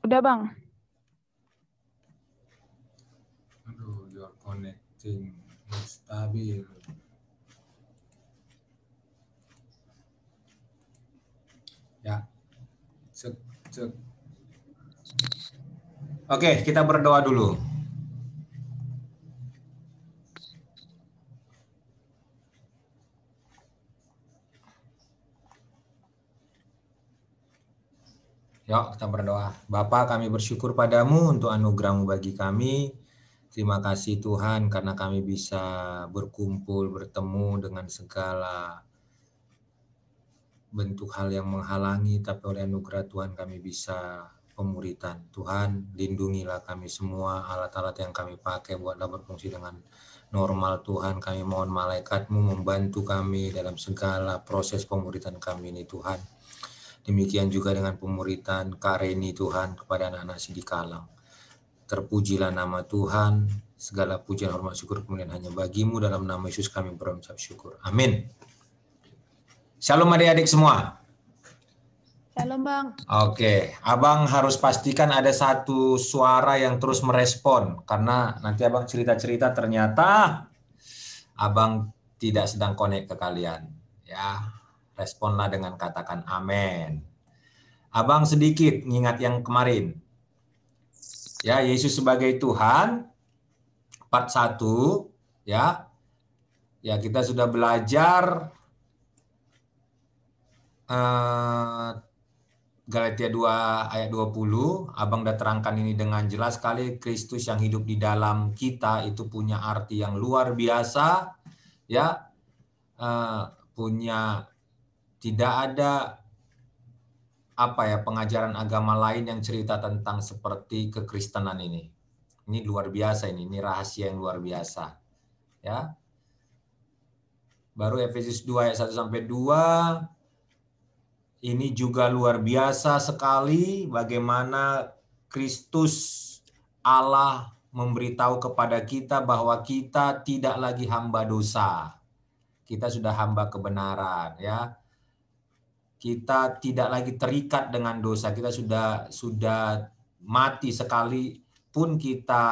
Udah, Bang. Aduh, your connecting stabil. Ya. Cek, cek. Oke, kita berdoa dulu. Yuk, kita berdoa. Bapa, kami bersyukur padamu untuk anugerah-Mu bagi kami. Terima kasih Tuhan karena kami bisa berkumpul, bertemu dengan segala bentuk hal yang menghalangi, tapi oleh anugerah Tuhan kami bisa pemuritan. Tuhan, lindungilah kami semua, alat-alat yang kami pakai buatlah berfungsi dengan normal. Tuhan, kami mohon malaikat-Mu membantu kami dalam segala proses pemuritan kami ini Tuhan. Demikian juga dengan pemuritan Kareni Tuhan kepada anak-anak Sidikalang. Terpujilah nama Tuhan, segala pujian, hormat, syukur kemuliaan hanya bagi-Mu, dalam nama Yesus kami berucap syukur. Amin. Shalom adik-adik semua. Shalom, Bang. Oke, Abang harus pastikan ada satu suara yang terus merespon, karena nanti Abang cerita-cerita ternyata Abang tidak sedang connect ke kalian. Ya, responlah dengan katakan amin. Abang sedikit ngingat yang kemarin. Ya, Yesus sebagai Tuhan, part 1, ya. Ya, kita sudah belajar Galatia 2 ayat 20. Abang udah terangkan ini dengan jelas sekali. Kristus yang hidup di dalam kita itu punya arti yang luar biasa. Ya, tidak ada pengajaran agama lain yang cerita tentang seperti kekristenan ini. Ini luar biasa ini rahasia yang luar biasa. Ya. Baru Efesus 2 ayat 1 sampai 2. Ini juga luar biasa sekali bagaimana Kristus Allah memberitahu kepada kita bahwa kita tidak lagi hamba dosa. Kita sudah hamba kebenaran, ya. Kita tidak lagi terikat dengan dosa. Kita sudah mati sekalipun kita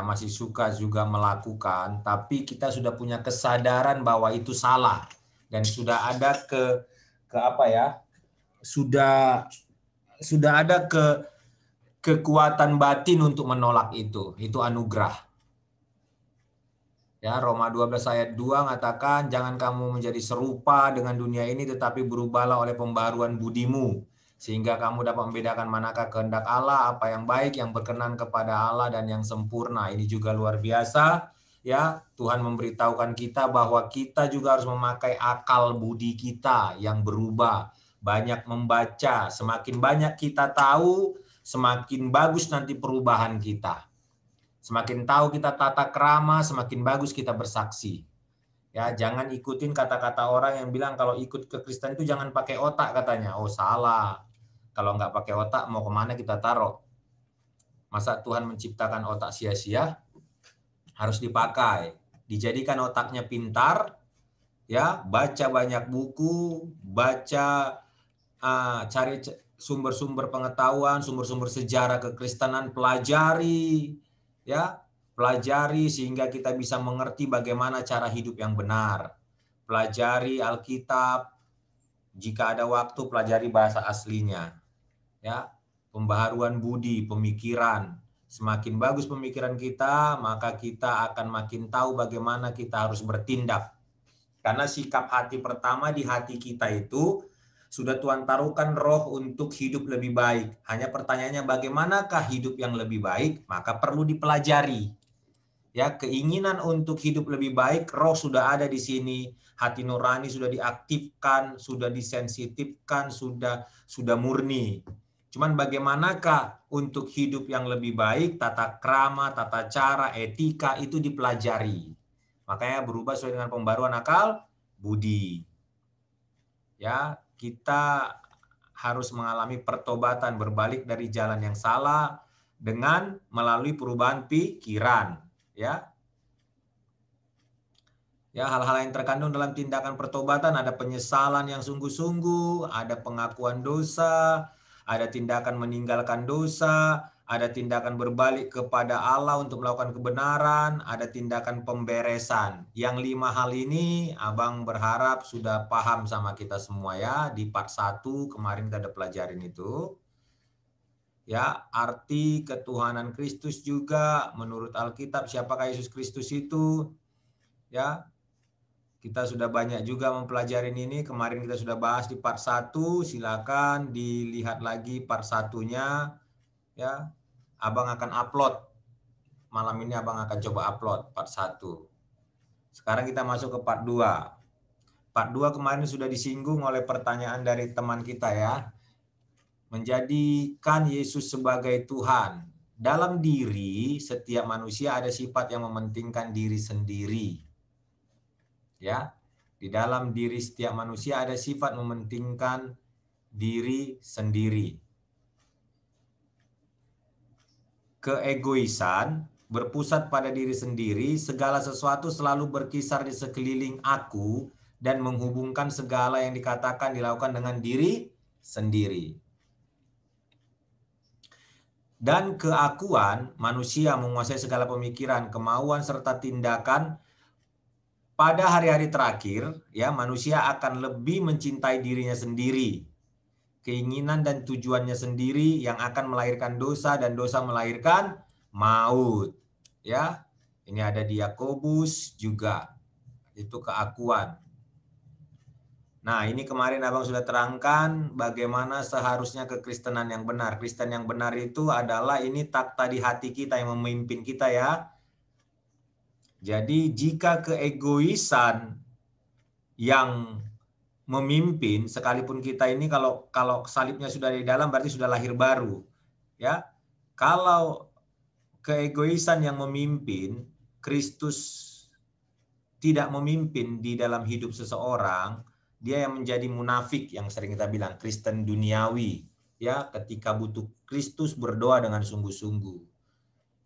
masih suka juga melakukan, tapi kita sudah punya kesadaran bahwa itu salah dan sudah ada sudah ada kekuatan batin untuk menolak itu. Itu anugerah. Ya, Roma 12 ayat 2 mengatakan, jangan kamu menjadi serupa dengan dunia ini, tetapi berubahlah oleh pembaruan budimu, sehingga kamu dapat membedakan manakah kehendak Allah, apa yang baik, yang berkenan kepada Allah, dan yang sempurna. Ini juga luar biasa. Ya, Tuhan memberitahukan kita bahwa kita juga harus memakai akal budi kita yang berubah. Banyak membaca, semakin banyak kita tahu, semakin bagus nanti perubahan kita. Semakin tahu kita tata krama, semakin bagus kita bersaksi. Ya, jangan ikutin kata-kata orang yang bilang kalau ikut ke Kristen itu jangan pakai otak katanya. Oh, salah. Kalau nggak pakai otak, mau kemana kita taruh? Masa Tuhan menciptakan otak sia-sia? Harus dipakai. Dijadikan otaknya pintar, ya, baca banyak buku, cari sumber-sumber pengetahuan, sumber-sumber sejarah kekristenan, pelajari, ya, pelajari sehingga kita bisa mengerti bagaimana cara hidup yang benar. Pelajari Alkitab, jika ada waktu pelajari bahasa aslinya. Ya, pembaharuan budi, pemikiran. Semakin bagus pemikiran kita, maka kita akan makin tahu bagaimana kita harus bertindak. Karena sikap hati pertama di hati kita itu sudah Tuhan taruhkan roh untuk hidup lebih baik. Hanya pertanyaannya bagaimanakah hidup yang lebih baik? Maka perlu dipelajari. Ya, keinginan untuk hidup lebih baik, roh sudah ada di sini. Hati nurani sudah diaktifkan, sudah disensitifkan, sudah murni. Cuman bagaimanakah untuk hidup yang lebih baik, tata krama, tata cara, etika itu dipelajari. Makanya berubah sesuai dengan pembaruan akal budi. Ya, kita harus mengalami pertobatan, berbalik dari jalan yang salah dengan melalui perubahan pikiran, ya. Ya, hal-hal yang terkandung dalam tindakan pertobatan ada penyesalan yang sungguh-sungguh, ada pengakuan dosa, ada tindakan meninggalkan dosa, ada tindakan berbalik kepada Allah untuk melakukan kebenaran, ada tindakan pemberesan. Yang 5 hal ini Abang berharap sudah paham sama kita semua ya. Di part 1 kemarin kita ada pelajarin itu. Ya, arti ketuhanan Kristus juga menurut Alkitab, siapakah Yesus Kristus itu? Ya, kita sudah banyak juga mempelajari ini. Kemarin kita sudah bahas di part 1. Silakan dilihat lagi part 1-nya. Ya, Abang akan upload. Malam ini Abang akan coba upload part 1. Sekarang kita masuk ke part 2. Part 2 kemarin sudah disinggung oleh pertanyaan dari teman kita ya. Menjadikan Yesus sebagai Tuhan. Dalam diri setiap manusia ada sifat yang mementingkan diri sendiri. Ya, di dalam diri setiap manusia ada sifat mementingkan diri sendiri. Keegoisan, berpusat pada diri sendiri, segala sesuatu selalu berkisar di sekeliling aku dan menghubungkan segala yang dikatakan dilakukan dengan diri sendiri. Dan keakuan, manusia menguasai segala pemikiran, kemauan serta tindakan. Pada hari-hari terakhir, ya, manusia akan lebih mencintai dirinya sendiri. Keinginan dan tujuannya sendiri yang akan melahirkan dosa dan dosa melahirkan maut. Ya, ini ada di Yakobus juga. Itu keakuan. Nah, ini kemarin Abang sudah terangkan bagaimana seharusnya kekristenan yang benar. Kristen yang benar itu adalah ini takhta di hati kita yang memimpin kita ya. Jadi jika keegoisan yang memimpin, sekalipun kita ini kalau salibnya sudah di dalam berarti sudah lahir baru. Ya. Kalau keegoisan yang memimpin, Kristus tidak memimpin di dalam hidup seseorang, dia yang menjadi munafik yang sering kita bilang Kristen duniawi. Ya, ketika butuh Kristus berdoa dengan sungguh-sungguh.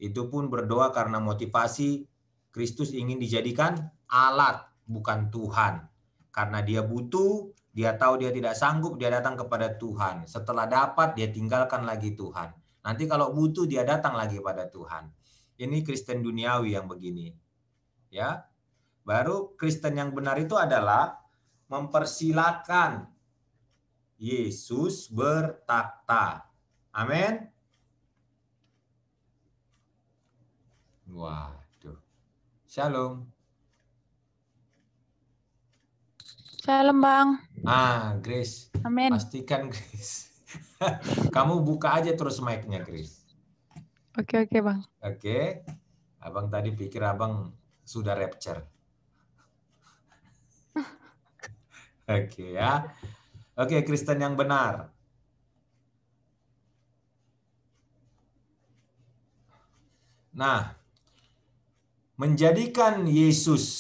Itu pun berdoa karena motivasi Kristus ingin dijadikan alat, bukan Tuhan. Karena dia butuh, dia tahu dia tidak sanggup, dia datang kepada Tuhan. Setelah dapat, dia tinggalkan lagi Tuhan. Nanti kalau butuh, dia datang lagi pada Tuhan. Ini Kristen duniawi yang begini. Ya, baru Kristen yang benar itu adalah mempersilakan Yesus bertakhta. Amin. Waduh. Shalom. Shalom, Bang. Grace. Amin. Pastikan, Grace. Kamu buka aja terus mic-nya, Grace. Oke, Bang. Oke. Abang tadi pikir Abang sudah rapture. Oke ya. Oke, Kristen yang benar. Nah, menjadikan Yesus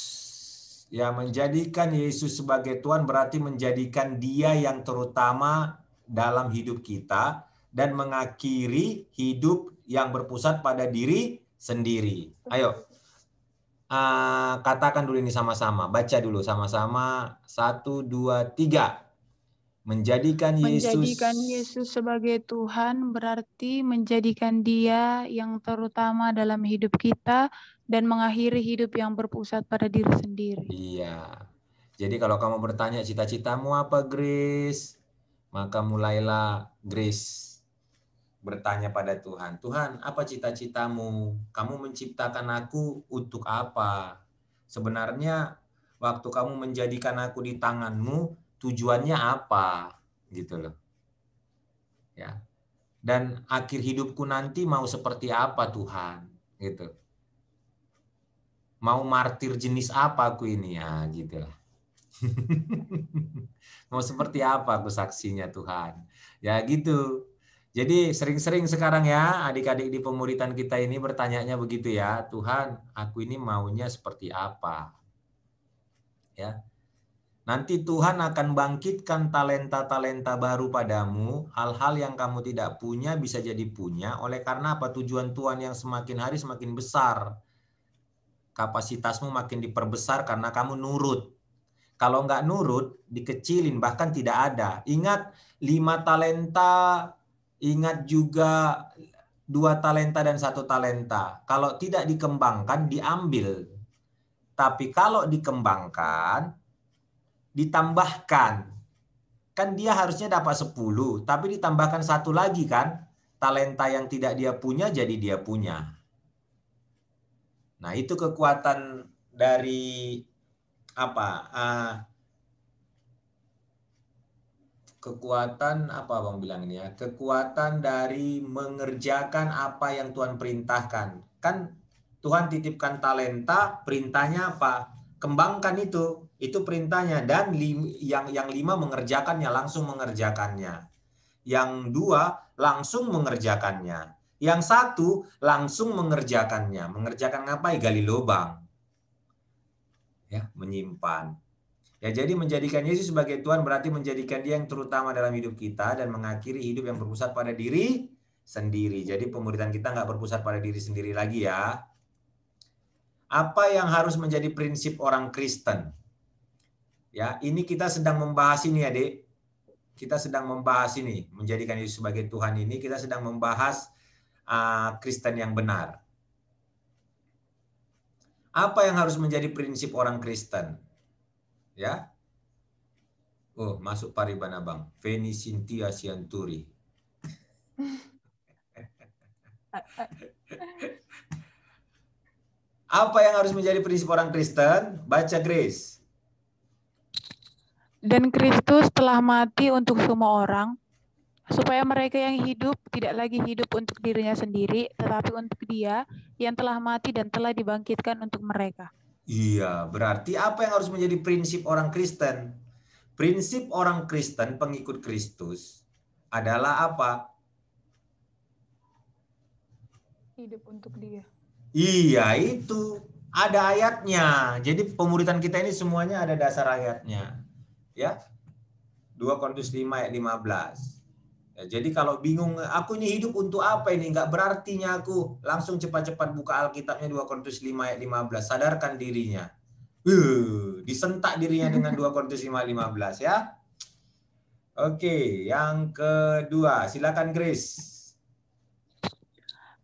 sebagai Tuhan berarti menjadikan Dia yang terutama dalam hidup kita dan mengakhiri hidup yang berpusat pada diri sendiri. Ayo, katakan dulu ini sama-sama. Baca dulu sama-sama. 1, 2, 3. Menjadikan Yesus sebagai Tuhan berarti menjadikan Dia yang terutama dalam hidup kita dan mengakhiri hidup yang berpusat pada diri sendiri. Iya. Jadi kalau kamu bertanya cita-citamu apa, Grace? Maka mulailah Grace bertanya pada Tuhan. Tuhan, apa cita-citamu? Kamu menciptakan aku untuk apa? Sebenarnya waktu kamu menjadikan aku di tanganmu, tujuannya apa? Gitu loh. Ya. Dan akhir hidupku nanti mau seperti apa, Tuhan? Gitu. Mau martir jenis apa aku ini? Ya, gitu lah. Mau seperti apa aku saksinya, Tuhan? Ya gitu. Jadi sering-sering sekarang ya adik-adik di pemuritan kita ini bertanyanya begitu ya, Tuhan, aku ini maunya seperti apa? Ya. Nanti Tuhan akan bangkitkan talenta-talenta baru padamu, hal-hal yang kamu tidak punya bisa jadi punya oleh karena apa? Tujuan Tuhan yang semakin hari semakin besar. Kapasitasmu makin diperbesar karena kamu nurut. Kalau nggak nurut, dikecilin, bahkan tidak ada. Ingat 5 talenta, ingat juga 2 talenta dan 1 talenta. Kalau tidak dikembangkan, diambil. Tapi kalau dikembangkan, ditambahkan. Kan dia harusnya dapat 10, tapi ditambahkan 1 lagi kan. Talenta yang tidak dia punya, jadi dia punya. Nah, itu kekuatan dari kekuatan apa Bang bilang ini ya? Kekuatan dari mengerjakan apa yang Tuhan perintahkan. Kan Tuhan titipkan talenta, perintahnya apa? Kembangkan itu. Itu perintahnya. Dan yang 5 mengerjakannya, langsung mengerjakannya. Yang 2 langsung mengerjakannya. Yang 1 langsung mengerjakannya. Mengerjakan apa? Gali lubang. Ya, menyimpan. Ya, jadi menjadikan Yesus sebagai Tuhan berarti menjadikan Dia yang terutama dalam hidup kita dan mengakhiri hidup yang berpusat pada diri sendiri. Jadi pemuridan kita nggak berpusat pada diri sendiri lagi ya. Apa yang harus menjadi prinsip orang Kristen? Ya, ini kita sedang membahas ini, Adik. Kita sedang membahas ini, menjadikan Yesus sebagai Tuhan ini, kita sedang membahas Kristen yang benar. Apa yang harus menjadi prinsip orang Kristen? Ya. Oh, masuk Paribana Bang. Feni Cynthia Sianturi. Apa yang harus menjadi prinsip orang Kristen? Baca Grace. Dan Kristus telah mati untuk semua orang, supaya mereka yang hidup tidak lagi hidup untuk dirinya sendiri, tetapi untuk Dia yang telah mati dan telah dibangkitkan untuk mereka. Iya, berarti apa yang harus menjadi prinsip orang Kristen? Prinsip orang Kristen, pengikut Kristus, adalah apa? Hidup untuk Dia. Iya, itu. Ada ayatnya. Jadi pemuridan kita ini semuanya ada dasar ayatnya. Ya. 2 Korintus 5 ayat 15. Ya, jadi kalau bingung, aku ini hidup untuk apa ini? Enggak berartinya aku. Langsung cepat-cepat buka Alkitabnya 2 Korintus 5 ayat 15. Sadarkan dirinya. Disentak dirinya dengan 2 Korintus 5 ayat 15 ya. Oke, yang kedua. Silakan Grace.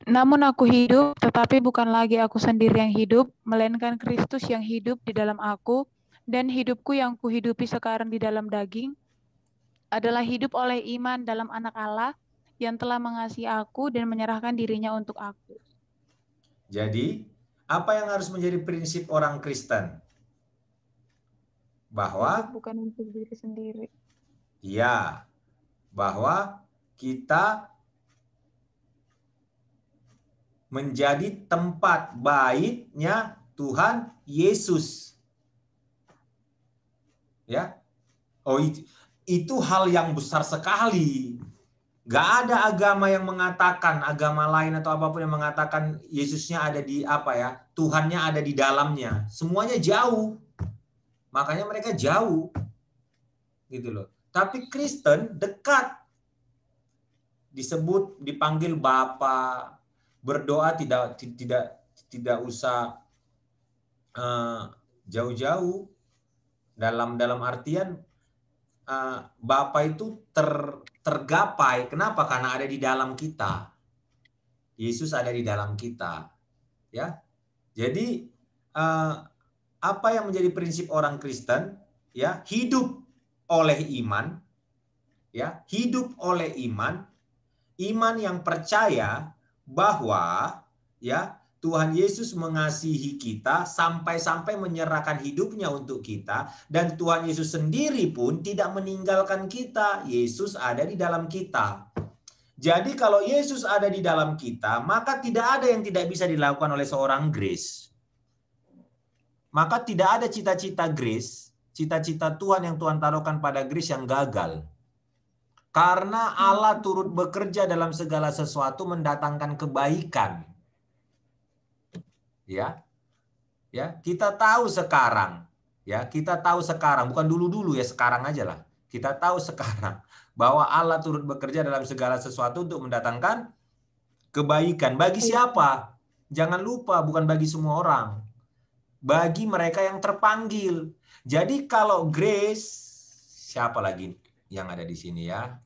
Namun aku hidup, tetapi bukan lagi aku sendiri yang hidup, melainkan Kristus yang hidup di dalam aku, dan hidupku yang kuhidupi sekarang di dalam daging, adalah hidup oleh iman dalam anak Allah, yang telah mengasihi aku dan menyerahkan dirinya untuk aku. Jadi, apa yang harus menjadi prinsip orang Kristen? Bahwa hidup bukan untuk diri sendiri. Iya, bahwa kita menjadi tempat baitnya Tuhan Yesus. Ya. Oh, itu hal yang besar sekali. Gak ada agama yang mengatakan, agama lain atau apapun yang mengatakan Yesusnya ada di Tuhannya ada di dalamnya. Semuanya jauh. Makanya mereka jauh. Gitu loh. Tapi Kristen dekat. Disebut, dipanggil Bapa. Berdoa tidak usah jauh-jauh. Dalam artian Bapa itu tergapai. Kenapa? Karena ada di dalam kita. Yesus ada di dalam kita. Ya. Jadi apa yang menjadi prinsip orang Kristen? Ya, hidup oleh iman. Ya, hidup oleh iman. Iman yang percaya bahwa ya Tuhan Yesus mengasihi kita sampai-sampai menyerahkan hidupnya untuk kita, dan Tuhan Yesus sendiri pun tidak meninggalkan kita. Yesus ada di dalam kita. Jadi kalau Yesus ada di dalam kita, maka tidak ada yang tidak bisa dilakukan oleh seorang Grace. Maka tidak ada cita-cita Grace, cita-cita Tuhan yang Tuhan taruhkan pada Grace yang gagal. Karena Allah turut bekerja dalam segala sesuatu mendatangkan kebaikan. Ya. Ya, kita tahu sekarang. Ya, kita tahu sekarang, bukan dulu-dulu ya, sekarang aja lah. Kita tahu sekarang bahwa Allah turut bekerja dalam segala sesuatu untuk mendatangkan kebaikan. Bagi siapa? Jangan lupa, bukan bagi semua orang. bagi mereka yang terpanggil. Jadi kalau Grace, siapa lagi yang ada di sini ya?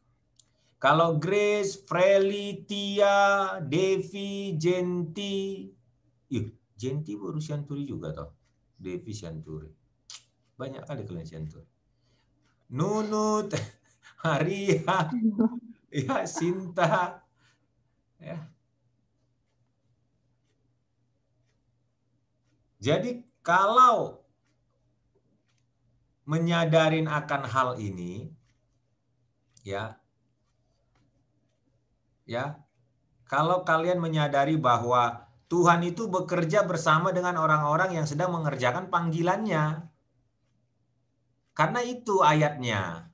Kalau Grace, Freli, Tia, Devi, Genti, Genti baru Sianturi juga toh. Devi Sianturi. Banyak kali kalian Sianturi. Nunut, Maria, ya Sinta, ya. Jadi kalau menyadarin akan hal ini, ya, kalau kalian menyadari bahwa Tuhan itu bekerja bersama dengan orang-orang yang sedang mengerjakan panggilannya, karena itu ayatnya.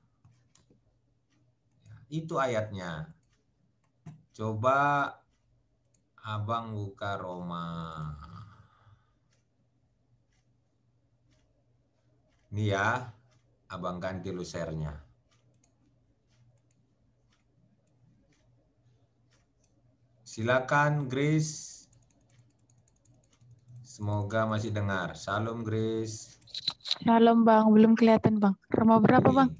Itu ayatnya. Coba abang buka Roma. Ini ya, abang ganti lusernya. Silakan Grace. Semoga masih dengar. Salam Grace. Shalom Bang, belum kelihatan Bang. Roma berapa Bang?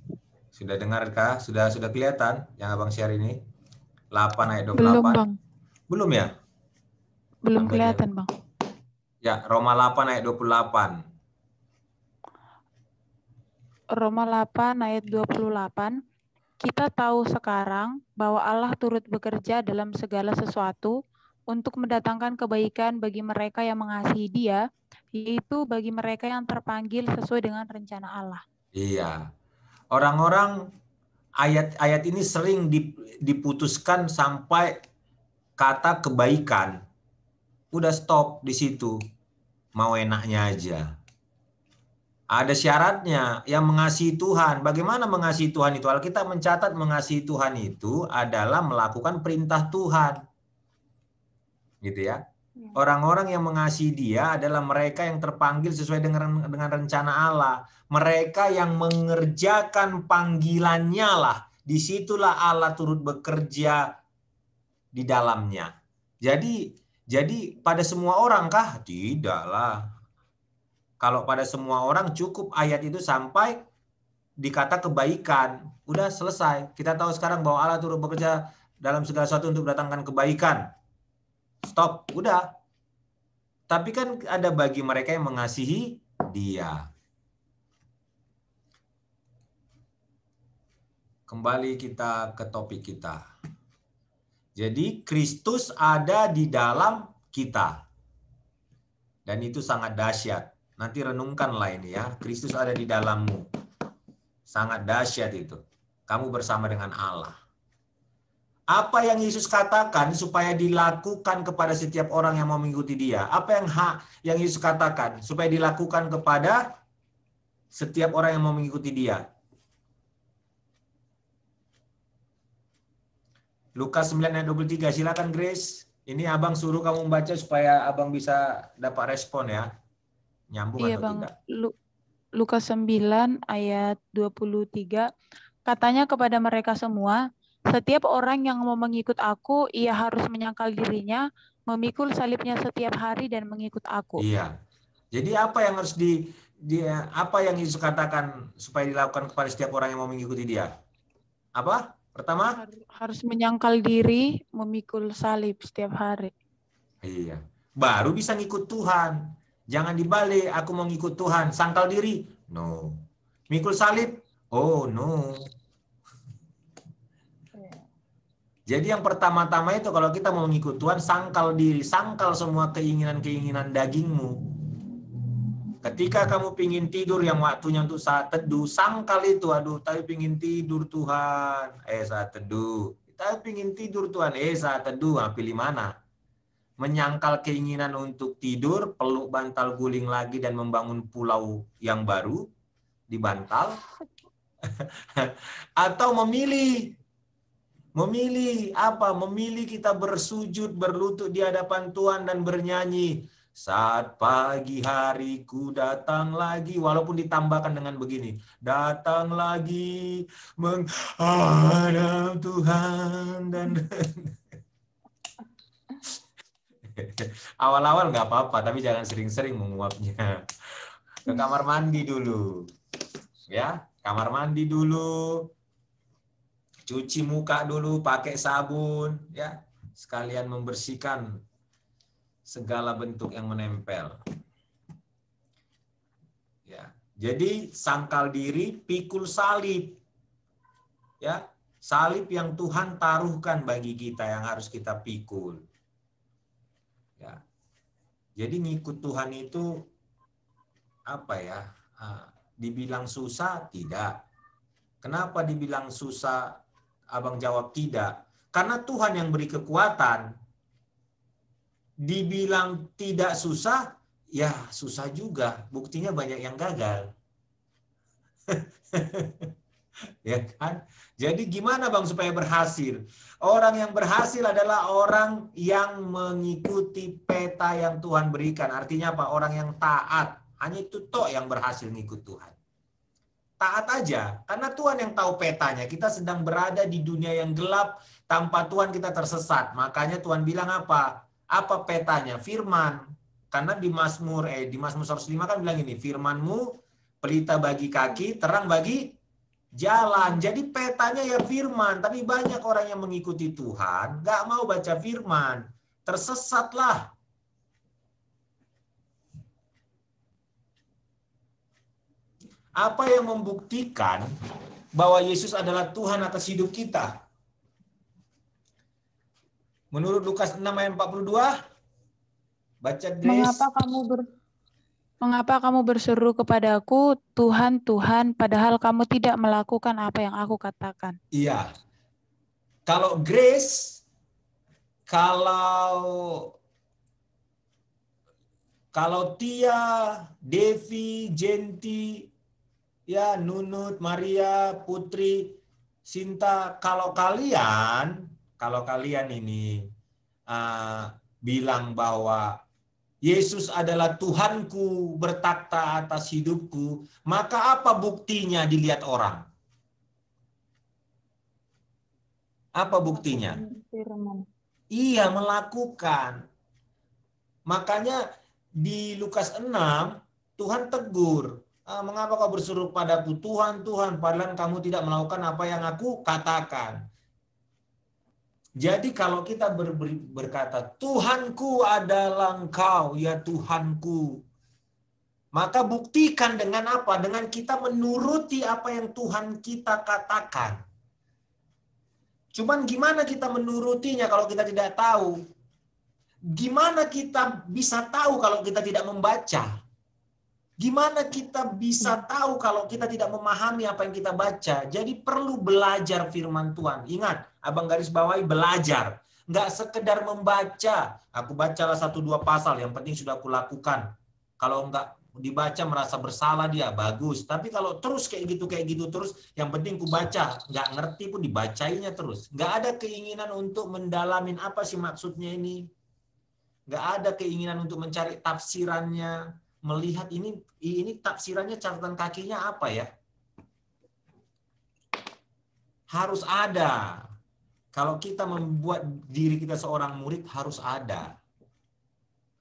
Sudah dengar kah? Sudah kelihatan yang abang share ini? 8 ayat 28. Belum Bang. Belum ya? Belum kelihatan Bang. Ya, Roma 8 ayat 28. Roma 8 ayat 28. Kita tahu sekarang bahwa Allah turut bekerja dalam segala sesuatu untuk mendatangkan kebaikan bagi mereka yang mengasihi Dia, yaitu bagi mereka yang terpanggil sesuai dengan rencana Allah. Iya. Orang-orang ayat-ayat ini sering diputuskan sampai kata kebaikan. Udah stop di situ. Mau enaknya aja. Ada syaratnya, yang mengasihi Tuhan. Bagaimana mengasihi Tuhan itu? Alkitab mencatat mengasihi Tuhan itu adalah melakukan perintah Tuhan. Gitu ya. Orang-orang yang mengasihi Dia adalah mereka yang terpanggil sesuai dengan rencana Allah. Mereka yang mengerjakan panggilannya lah. Disitulah Allah turut bekerja di dalamnya. Jadi pada semua orang kah? Tidaklah. Kalau pada semua orang cukup ayat itu sampai dikata kebaikan. Udah selesai. Kita tahu sekarang bahwa Allah turut bekerja dalam segala sesuatu untuk mendatangkan kebaikan. Stop. Udah. Tapi kan ada bagi mereka yang mengasihi Dia. Kembali kita ke topik kita. Jadi Kristus ada di dalam kita. Dan itu sangat dahsyat. Nanti renungkanlah ini ya. Kristus ada di dalammu. Sangat dahsyat itu. Kamu bersama dengan Allah. Apa yang Yesus katakan supaya dilakukan kepada setiap orang yang mau mengikuti Dia? Apa yang Yesus katakan supaya dilakukan kepada setiap orang yang mau mengikuti Dia? Lukas 9 ayat 23. Silakan Grace. Ini abang suruh kamu membaca supaya abang bisa dapat respon ya. Nyambung atau Bang. tidak? Lukas 9 ayat 23. Katanya kepada mereka semua, setiap orang yang mau mengikut aku, ia harus menyangkal dirinya, memikul salibnya setiap hari dan mengikut aku. Iya. Jadi apa yang harus apa yang Yesus katakan supaya dilakukan kepada setiap orang yang mau mengikuti Dia? Apa? Pertama? Harus menyangkal diri, memikul salib setiap hari. Iya. Baru bisa ngikut Tuhan. Jangan dibalik, aku mau ngikut Tuhan. Sangkal diri? No. Mikul salib? Oh, no. Jadi yang pertama-tama itu kalau kita mau ngikut Tuhan, sangkal diri. Sangkal semua keinginan-keinginan dagingmu. Ketika kamu pingin tidur yang waktunya untuk saat teduh, sangkal itu, aduh, tapi pingin tidur Tuhan, saat teduh. Tapi pingin tidur Tuhan, saat teduh, pilih mana? Menyangkal keinginan untuk tidur, peluk bantal guling lagi dan membangun pulau yang baru di bantal, atau memilih apa? Memilih kita bersujud, berlutut di hadapan Tuhan dan bernyanyi. Saat pagi hariku datang lagi, walaupun ditambahkan dengan begini, datang lagi menghadap Tuhan dan Awal-awal nggak apa-apa, tapi jangan sering-sering menguapnya. Ke kamar mandi dulu. Ya, kamar mandi dulu. Cuci muka dulu pakai sabun, ya. Sekalian membersihkan segala bentuk yang menempel. Ya. Jadi sangkal diri, pikul salib. Ya, salib yang Tuhan taruhkan bagi kita yang harus kita pikul. Ya. Jadi ngikut Tuhan itu apa ya? Dibilang susah? Tidak. Kenapa dibilang susah? Abang jawab tidak. Karena Tuhan yang beri kekuatan. Dibilang tidak susah, ya susah juga. Buktinya banyak yang gagal. Ya kan? Jadi gimana Bang supaya berhasil? Orang yang berhasil adalah orang yang mengikuti peta yang Tuhan berikan. Artinya apa? Orang yang taat. Hanya itu toh yang berhasil ngikut Tuhan. Taat aja, karena Tuhan yang tahu petanya. Kita sedang berada di dunia yang gelap, tanpa Tuhan kita tersesat. Makanya Tuhan bilang apa? Apa petanya? Firman. Karena di Mazmur 105 kan bilang ini, firman-Mu pelita bagi kaki, terang bagi jalan. Jadi petanya ya firman, tapi banyak orang yang mengikuti Tuhan, nggak mau baca firman. Tersesatlah. Apa yang membuktikan bahwa Yesus adalah Tuhan atas hidup kita? Menurut Lukas 6 ayat 42, baca Grace. Mengapa kamu berseru kepadaku, Tuhan, Tuhan, padahal kamu tidak melakukan apa yang aku katakan? Iya. Kalau Grace, kalau Tia, Devi, Jenti, ya Nunut, Maria, Putri, Sinta, kalau kalian ini bilang bahwa Yesus adalah Tuhanku bertakhta atas hidupku, maka apa buktinya dilihat orang? Apa buktinya? Iya, melakukan. Makanya di Lukas 6, Tuhan tegur. Mengapa kau berseru padaku, Tuhan, Tuhan, padahal kamu tidak melakukan apa yang aku katakan. Jadi kalau kita berkata, Tuhanku adalah Engkau, ya Tuhanku. Maka buktikan dengan apa? Dengan kita menuruti apa yang Tuhan kita katakan. Cuman gimana kita menurutinya kalau kita tidak tahu? Gimana kita bisa tahu kalau kita tidak membaca? Gimana kita bisa tahu kalau kita tidak memahami apa yang kita baca? Jadi perlu belajar firman Tuhan. Ingat, abang garis bawahi belajar. Nggak sekedar membaca. Aku bacalah 1-2 pasal, yang penting sudah aku lakukan. Kalau nggak dibaca merasa bersalah dia, bagus. Tapi kalau terus kayak gitu terus, yang penting ku baca. Nggak ngerti pun dibacainya terus. Nggak ada keinginan untuk mendalamin apa sih maksudnya ini. Nggak ada keinginan untuk mencari tafsirannya. Melihat ini tafsirannya catatan kakinya apa ya? Harus ada. Kalau kita membuat diri kita seorang murid harus ada.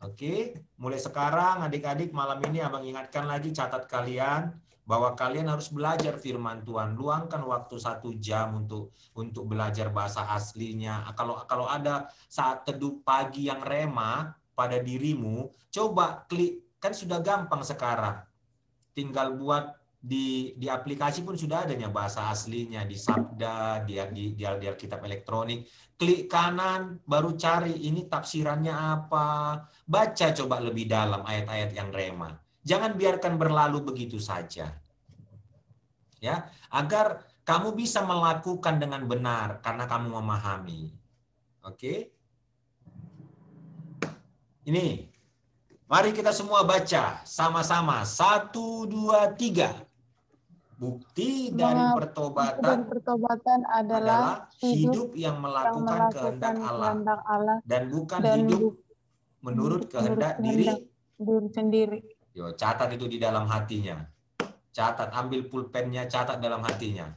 Oke, mulai sekarang adik-adik malam ini abang ingatkan lagi, catat kalian bahwa kalian harus belajar firman Tuhan. Luangkan waktu 1 jam untuk belajar bahasa aslinya. Kalau ada saat teduh pagi yang rema pada dirimu, coba klik. Kan sudah gampang sekarang. Tinggal buat di aplikasi pun sudah adanya bahasa aslinya, di Sabda, di Alkitab elektronik. Klik kanan, baru cari ini tafsirannya apa. Baca coba lebih dalam ayat-ayat yang rema. Jangan biarkan berlalu begitu saja. Ya, agar kamu bisa melakukan dengan benar karena kamu memahami. Oke? Ini. Mari kita semua baca sama-sama. 1, 2, 3. Bukti dari pertobatan adalah hidup yang melakukan kehendak Allah. Dan bukan hidup menurut kehendak diri sendiri. Yo, catat itu di dalam hatinya. Catat, ambil pulpennya, catat dalam hatinya.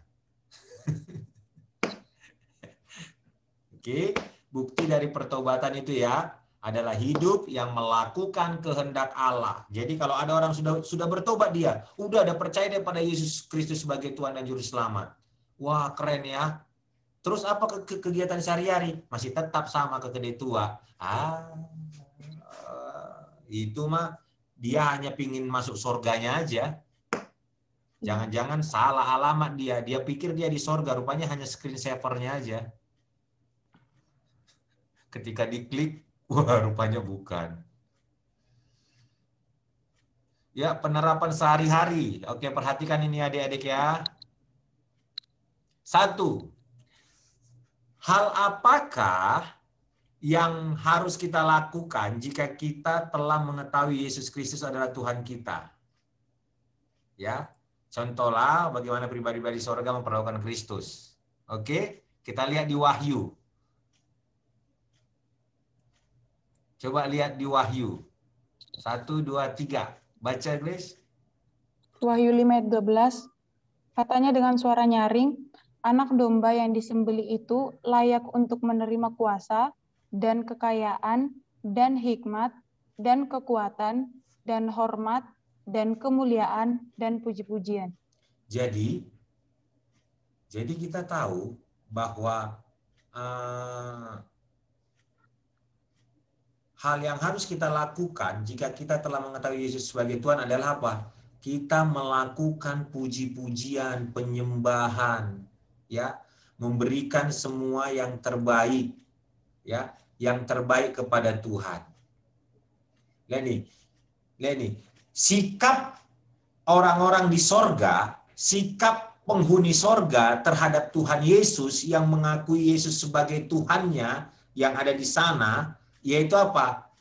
Oke, bukti dari pertobatan itu ya. adalah hidup yang melakukan kehendak Allah. Jadi kalau ada orang sudah bertobat, dia udah ada percaya pada Yesus Kristus sebagai Tuhan dan Juru Selamat. Wah, keren ya. Terus apa kegiatan sehari-hari? Masih tetap sama ke kedai tua. Itu mah dia hanya pingin masuk surganya aja. Jangan-jangan salah alamat dia. Dia pikir dia di surga, rupanya hanya screensavernya aja. Ketika diklik, wah, rupanya bukan. Ya, penerapan sehari-hari. Oke, perhatikan ini adik-adik ya. 1. Hal apakah yang harus kita lakukan jika kita telah mengetahui Yesus Kristus adalah Tuhan kita? Ya, contohlah bagaimana pribadi-pribadi surga memperlakukan Kristus. Oke, kita lihat di Wahyu. Coba lihat di Wahyu. 1, 2, 3. Baca, Grace. Wahyu 5 ayat 12. Katanya dengan suara nyaring, anak domba yang disembelih itu layak untuk menerima kuasa dan kekayaan dan hikmat dan kekuatan dan hormat dan kemuliaan dan puji-pujian. Jadi kita tahu bahwa hal yang harus kita lakukan jika kita telah mengetahui Yesus sebagai Tuhan adalah apa? Kita melakukan puji-pujian, penyembahan, ya, memberikan semua yang terbaik, ya, yang terbaik kepada Tuhan. Lihat sikap orang-orang di sorga, sikap penghuni sorga terhadap Tuhan Yesus yang mengakui Yesus sebagai Tuhannya yang ada di sana, yaitu apa?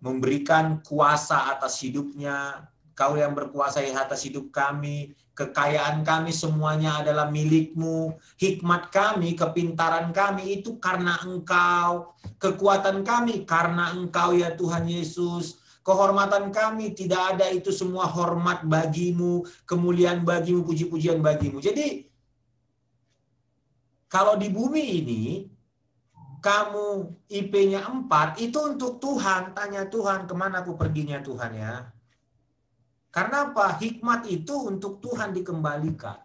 Memberikan kuasa atas hidupnya. Kau yang berkuasa atas hidup kami, kekayaan kami semuanya adalah milikmu, hikmat kami, kepintaran kami itu karena Engkau, kekuatan kami karena Engkau ya Tuhan Yesus, kehormatan kami tidak ada itu semua hormat bagimu, kemuliaan bagimu, puji-pujian bagimu. Jadi kalau di bumi ini kamu IP-nya 4, itu untuk Tuhan. Tanya Tuhan, kemana aku perginya Tuhan ya? Karena apa? Hikmat itu untuk Tuhan dikembalikan.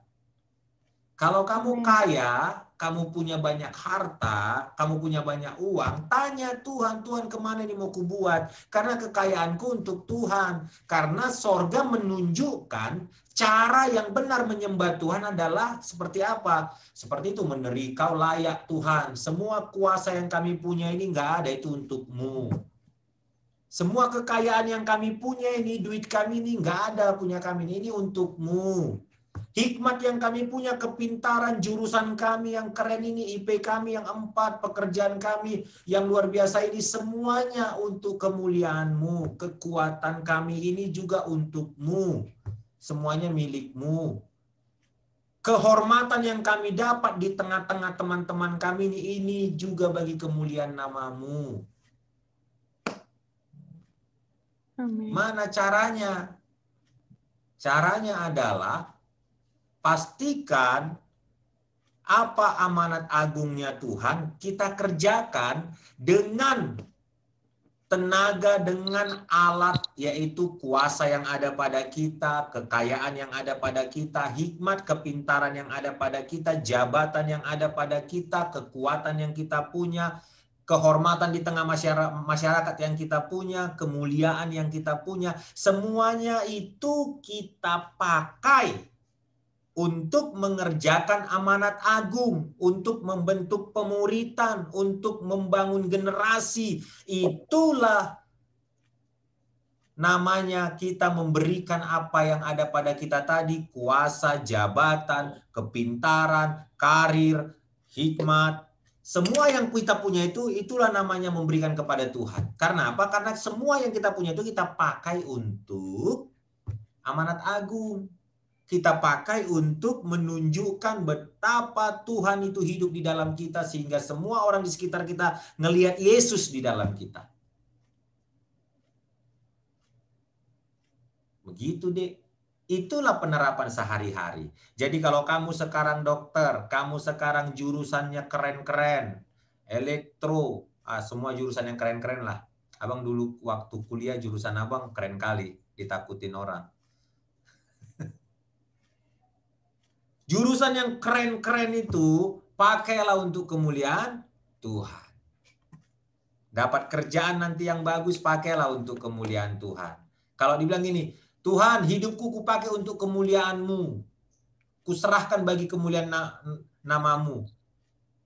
Kalau kamu kaya, kamu punya banyak harta, kamu punya banyak uang, tanya Tuhan, Tuhan kemana ini mau kubuat? Karena kekayaanku untuk Tuhan. Karena sorga menunjukkan cara yang benar menyembah Tuhan adalah seperti apa? Seperti itu, kau layak Tuhan. Semua kuasa yang kami punya ini nggak ada, itu untukmu. Semua kekayaan yang kami punya ini, duit kami ini nggak ada punya kami ini untukmu. Hikmat yang kami punya, kepintaran, jurusan kami yang keren ini, IP kami yang 4, pekerjaan kami yang luar biasa ini, semuanya untuk kemuliaan-Mu. Kekuatan kami ini juga untuk-Mu. Semuanya milik-Mu. Kehormatan yang kami dapat di tengah-tengah teman-teman kami ini juga bagi kemuliaan nama-Mu. Amin. Mana caranya? Caranya adalah pastikan apa amanat agungnya Tuhan kita kerjakan dengan tenaga, dengan alat, yaitu kuasa yang ada pada kita, kekayaan yang ada pada kita, hikmat, kepintaran yang ada pada kita, jabatan yang ada pada kita, kekuatan yang kita punya, kehormatan di tengah masyarakat yang kita punya, kemuliaan yang kita punya, semuanya itu kita pakai untuk mengerjakan amanat agung, untuk membentuk pemuritan, untuk membangun generasi. Itulah namanya kita memberikan apa yang ada pada kita tadi, kuasa, jabatan, kepintaran, karir, hikmat. Semua yang kita punya itu, itulah namanya memberikan kepada Tuhan. Karena apa? Karena semua yang kita punya itu kita pakai untuk amanat agung. Kita pakai untuk menunjukkan betapa Tuhan itu hidup di dalam kita, sehingga semua orang di sekitar kita ngelihat Yesus di dalam kita. Begitu deh. Itulah penerapan sehari-hari. Jadi kalau kamu sekarang dokter, kamu sekarang jurusannya keren-keren, elektro, semua jurusan yang keren-keren lah. Abang dulu waktu kuliah jurusan abang keren kali, ditakutin orang. Jurusan yang keren-keren itu pakailah untuk kemuliaan Tuhan. Dapat kerjaan nanti yang bagus, pakailah untuk kemuliaan Tuhan. Kalau dibilang gini, Tuhan hidupku kupakai untuk kemuliaan-Mu. Kuserahkan bagi kemuliaan namamu.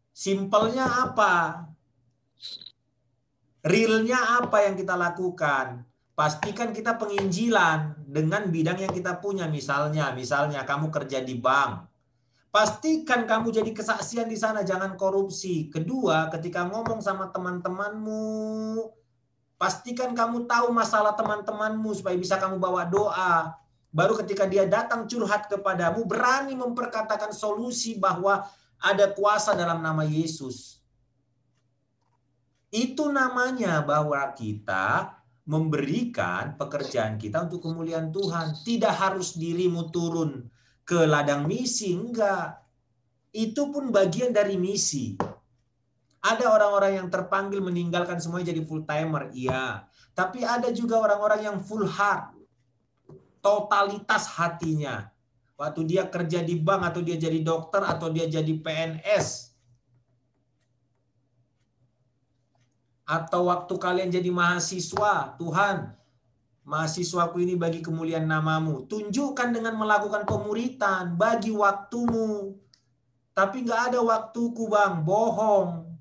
Simpelnya apa? Realnya apa yang kita lakukan? Pastikan kita penginjilan dengan bidang yang kita punya. Misalnya kamu kerja di bank. Pastikan kamu jadi kesaksian di sana, jangan korupsi. Kedua, ketika ngomong sama teman-temanmu, pastikan kamu tahu masalah teman-temanmu supaya bisa kamu bawa doa. Baru ketika dia datang curhat kepadamu, berani memperkatakan solusi bahwa ada kuasa dalam nama Yesus. Itu namanya bahwa kita memberikan pekerjaan kita untuk kemuliaan Tuhan. Tidak harus dirimu turun ke ladang misi, enggak. Itu pun bagian dari misi. Ada orang-orang yang terpanggil meninggalkan semuanya jadi full timer, iya. Tapi ada juga orang-orang yang full heart, totalitas hatinya. Waktu dia kerja di bank atau dia jadi dokter atau dia jadi PNS. Atau waktu kalian jadi mahasiswa, Tuhan, mahasiswaku ini bagi kemuliaan namamu. Tunjukkan dengan melakukan pemuritan, bagi waktumu. Tapi nggak ada waktuku bang, bohong.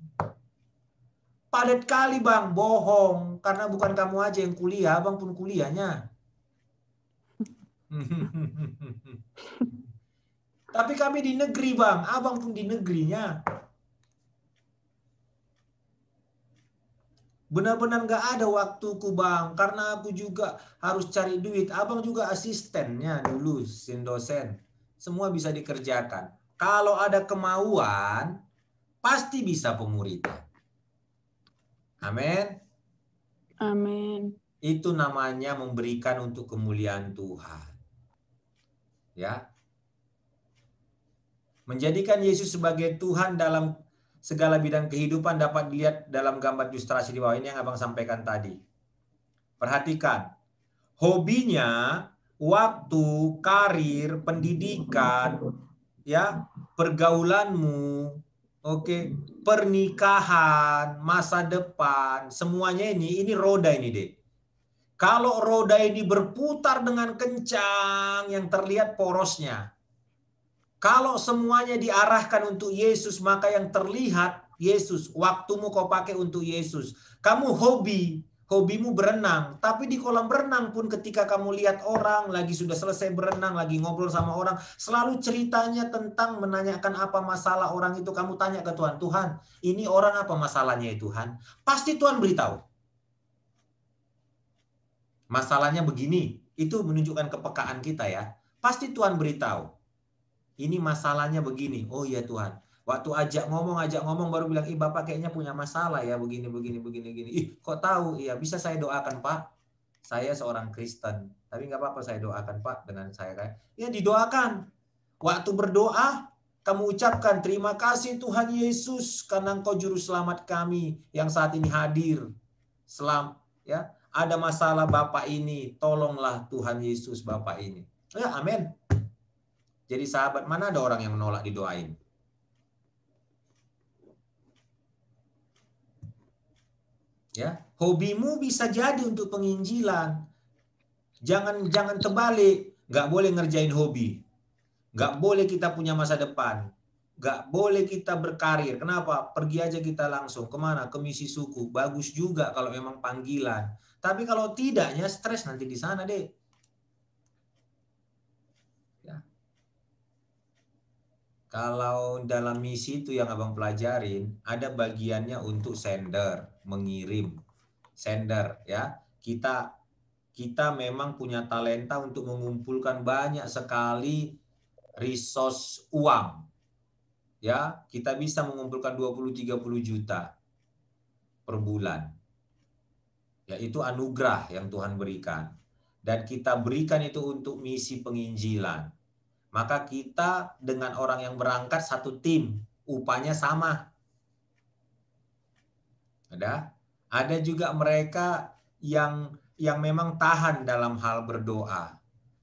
Padat kali bang, bohong. Karena bukan kamu aja yang kuliah, abang pun kuliahnya. Tapi kami di negeri bang, abang pun di negerinya. Benar-benar nggak ada waktuku bang, karena aku juga harus cari duit. Abang juga asistennya dulu, dosen. Semua bisa dikerjakan. Kalau ada kemauan, pasti bisa pemuritan. Amin. Amin. Itu namanya memberikan untuk kemuliaan Tuhan. Ya. Menjadikan Yesus sebagai Tuhan dalam segala bidang kehidupan dapat dilihat dalam gambar ilustrasi di bawah ini yang abang sampaikan tadi. Perhatikan, hobinya, waktu, karir, pendidikan, ya, pergaulanmu, oke, pernikahan, masa depan, semuanya ini roda ini deh. Kalau roda ini berputar dengan kencang yang terlihat porosnya. Kalau semuanya diarahkan untuk Yesus, maka yang terlihat Yesus. Waktumu kau pakai untuk Yesus. Kamu hobimu berenang. Tapi di kolam berenang pun ketika kamu lihat orang, lagi sudah selesai berenang, lagi ngobrol sama orang, selalu ceritanya tentang menanyakan apa masalah orang itu. Kamu tanya ke Tuhan, Tuhan, ini orang apa masalahnya ya Tuhan? Pasti Tuhan beritahu. Masalahnya begini. Itu menunjukkan kepekaan kita ya. Pasti Tuhan beritahu. Ini masalahnya begini. Oh iya Tuhan. Waktu ajak ngomong baru bilang, ih Bapak kayaknya punya masalah ya begini. Ih kok tahu? Iya bisa saya doakan Pak. Saya seorang Kristen. Tapi nggak apa-apa saya doakan Pak dengan saya kayak. Ya didoakan. Waktu berdoa kamu ucapkan terima kasih Tuhan Yesus karena Engkau juru selamat kami yang saat ini hadir. Ya, ada masalah Bapak ini, tolonglah Tuhan Yesus Bapak ini. Ya, amin. Jadi sahabat, mana ada orang yang menolak didoain? Ya, hobimu bisa jadi untuk penginjilan. Jangan terbalik, nggak boleh ngerjain hobi. Nggak boleh kita punya masa depan. Nggak boleh kita berkarir. Kenapa? Pergi aja kita langsung. Kemana? Ke misi suku. Bagus juga kalau memang panggilan. Tapi kalau tidaknya stres nanti di sana deh. Kalau dalam misi itu yang abang pelajarin, ada bagiannya untuk sender, mengirim. Sender ya. Kita memang punya talenta untuk mengumpulkan banyak sekali resource uang. Ya, kita bisa mengumpulkan 20-30 juta per bulan. Ya, itu anugerah yang Tuhan berikan. Dan kita berikan itu untuk misi penginjilan. Maka kita dengan orang yang berangkat satu tim, upahnya sama. Ada juga mereka yang memang tahan dalam hal berdoa.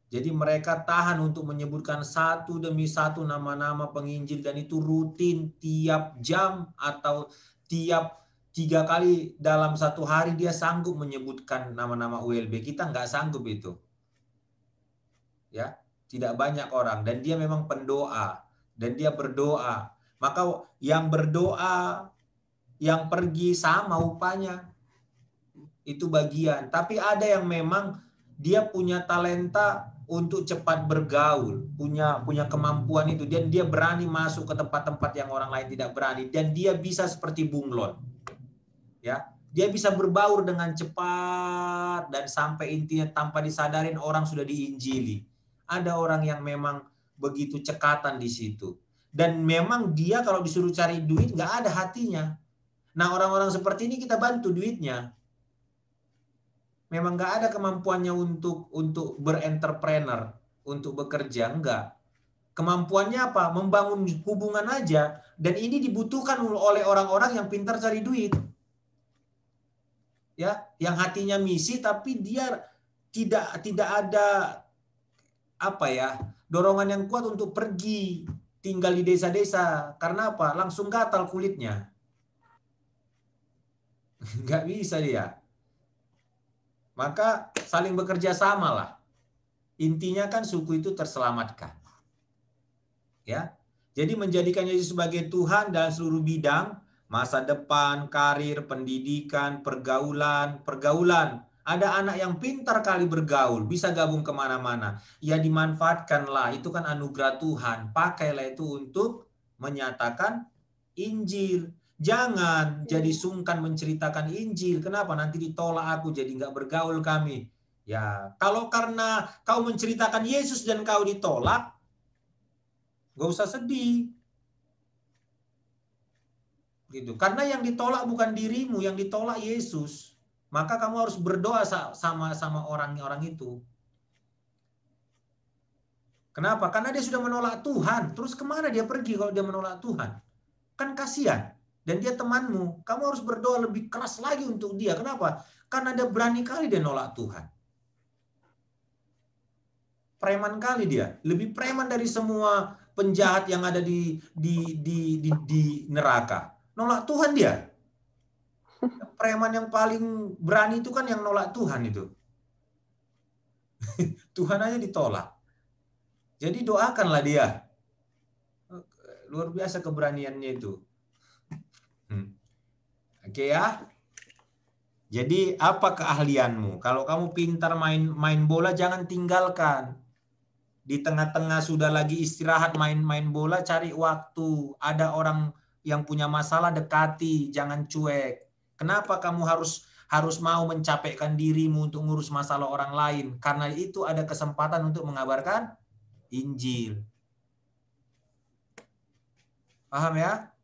Jadi mereka tahan untuk menyebutkan satu demi satu nama-nama penginjil, dan itu rutin tiap jam atau tiap 3 kali dalam satu hari dia sanggup menyebutkan nama-nama ULB. Kita nggak sanggup itu. Ya, tidak banyak orang, dan dia memang pendoa dan dia berdoa. Maka yang berdoa, yang pergi sama upahnya. Itu bagian. Tapi ada yang memang dia punya talenta untuk cepat bergaul, punya kemampuan itu, dan dia berani masuk ke tempat-tempat yang orang lain tidak berani, dan dia bisa seperti bunglon. Ya, dia bisa berbaur dengan cepat dan sampai intinya tanpa disadarin orang sudah diinjili. Ada orang yang memang begitu cekatan di situ. Dan memang dia kalau disuruh cari duit nggak ada hatinya. Nah, orang-orang seperti ini kita bantu duitnya. Memang nggak ada kemampuannya untuk berentrepreneur, untuk bekerja, enggak. Kemampuannya apa? Membangun hubungan aja. Dan ini dibutuhkan oleh orang-orang yang pintar cari duit. Ya, yang hatinya misi tapi dia tidak ada dorongan yang kuat untuk pergi tinggal di desa-desa. Karena apa? Langsung gatal kulitnya. Nggak bisa dia. Maka saling bekerja sama lah. Intinya kan suku itu terselamatkan. Ya. Jadi menjadikan Yesus sebagai Tuhan dalam seluruh bidang, masa depan, karir, pendidikan, pergaulan. Ada anak yang pintar kali bergaul, bisa gabung kemana-mana. Ya dimanfaatkanlah, itu kan anugerah Tuhan. Pakailah itu untuk menyatakan Injil. Jangan jadi sungkan menceritakan Injil. Kenapa? Nanti ditolak aku, jadi nggak bergaul kami. Ya, kalau karena kau menceritakan Yesus dan kau ditolak, nggak usah sedih. Gitu. Karena yang ditolak bukan dirimu, yang ditolak Yesus. Maka kamu harus berdoa sama orang-orang itu. Kenapa? Karena dia sudah menolak Tuhan. Terus kemana dia pergi kalau dia menolak Tuhan? Kan kasihan. Dan dia temanmu. Kamu harus berdoa lebih keras lagi untuk dia. Kenapa? Karena dia berani kali dia nolak Tuhan. Preman kali dia. Lebih preman dari semua penjahat yang ada di neraka. Nolak Tuhan dia. Preman yang paling berani itu kan yang nolak Tuhan itu. Tuhan aja ditolak. Jadi doakanlah dia. Luar biasa keberaniannya itu. Oke ya. Jadi apa keahlianmu? Kalau kamu pintar main bola, jangan tinggalkan. Di tengah-tengah sudah lagi istirahat main bola, cari waktu. Ada orang yang punya masalah, dekati, jangan cuek. Kenapa kamu harus mau mencapekkan dirimu untuk ngurus masalah orang lain? Karena itu ada kesempatan untuk mengabarkan Injil. Paham ya?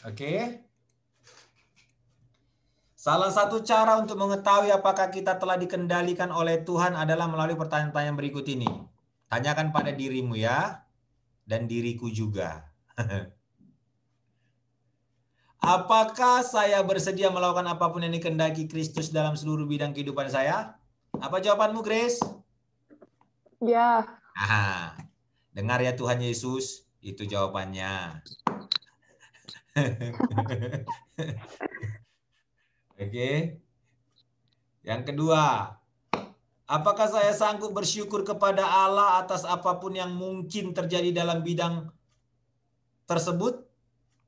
Oke. Salah satu cara untuk mengetahui apakah kita telah dikendalikan oleh Tuhan adalah melalui pertanyaan-pertanyaan berikut ini. Tanyakan pada dirimu ya, dan diriku juga. Apakah saya bersedia melakukan apapun yang dikehendaki Kristus dalam seluruh bidang kehidupan saya? Apa jawabanmu, Grace? Ya. Dengar ya Tuhan Yesus, itu jawabannya. Oke. Yang kedua, apakah saya sanggup bersyukur kepada Allah atas apapun yang mungkin terjadi dalam bidang tersebut?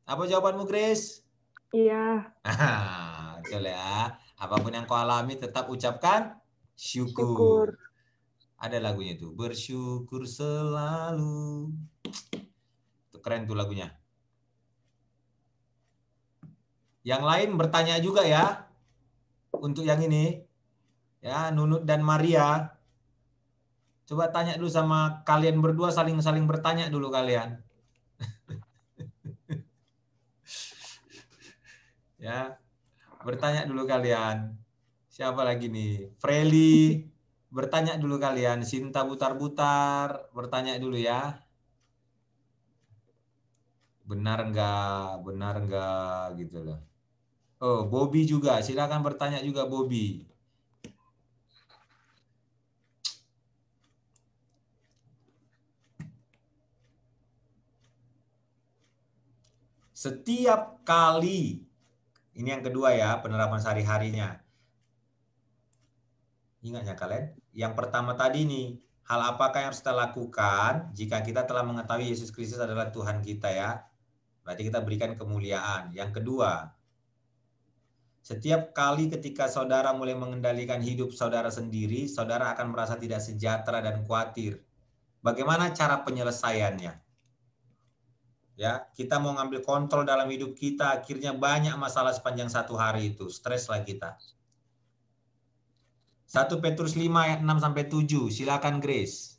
Apa jawabanmu, Grace? Iya. Betul ya. Apapun yang kau alami tetap ucapkan syukur. Ada lagunya tuh, bersyukur selalu. Itu keren tuh lagunya. Yang lain bertanya juga ya. Untuk yang ini. Ya, Nunut dan Maria. Coba tanya dulu sama kalian berdua, saling bertanya dulu kalian. Ya. Bertanya dulu kalian. Siapa lagi nih? Freli. Bertanya dulu kalian. Sinta Butar-Butar. Bertanya dulu ya. Benar enggak gitu loh. Oh, Bobby juga. Silakan bertanya juga Bobby. Setiap kali, ini yang kedua ya, penerapan sehari-harinya. Ingatnya kalian? Yang pertama tadi nih, hal apakah yang harus kita lakukan jika kita telah mengetahui Yesus Kristus adalah Tuhan kita ya? Berarti kita berikan kemuliaan. Yang kedua, setiap kali ketika saudara mulai mengendalikan hidup saudara sendiri, saudara akan merasa tidak sejahtera dan khawatir. Bagaimana cara penyelesaiannya? Ya, kita mau ngambil kontrol dalam hidup kita, akhirnya banyak masalah sepanjang satu hari itu. Streslah kita. 1 Petrus 5 ayat 6-7. Silakan Grace.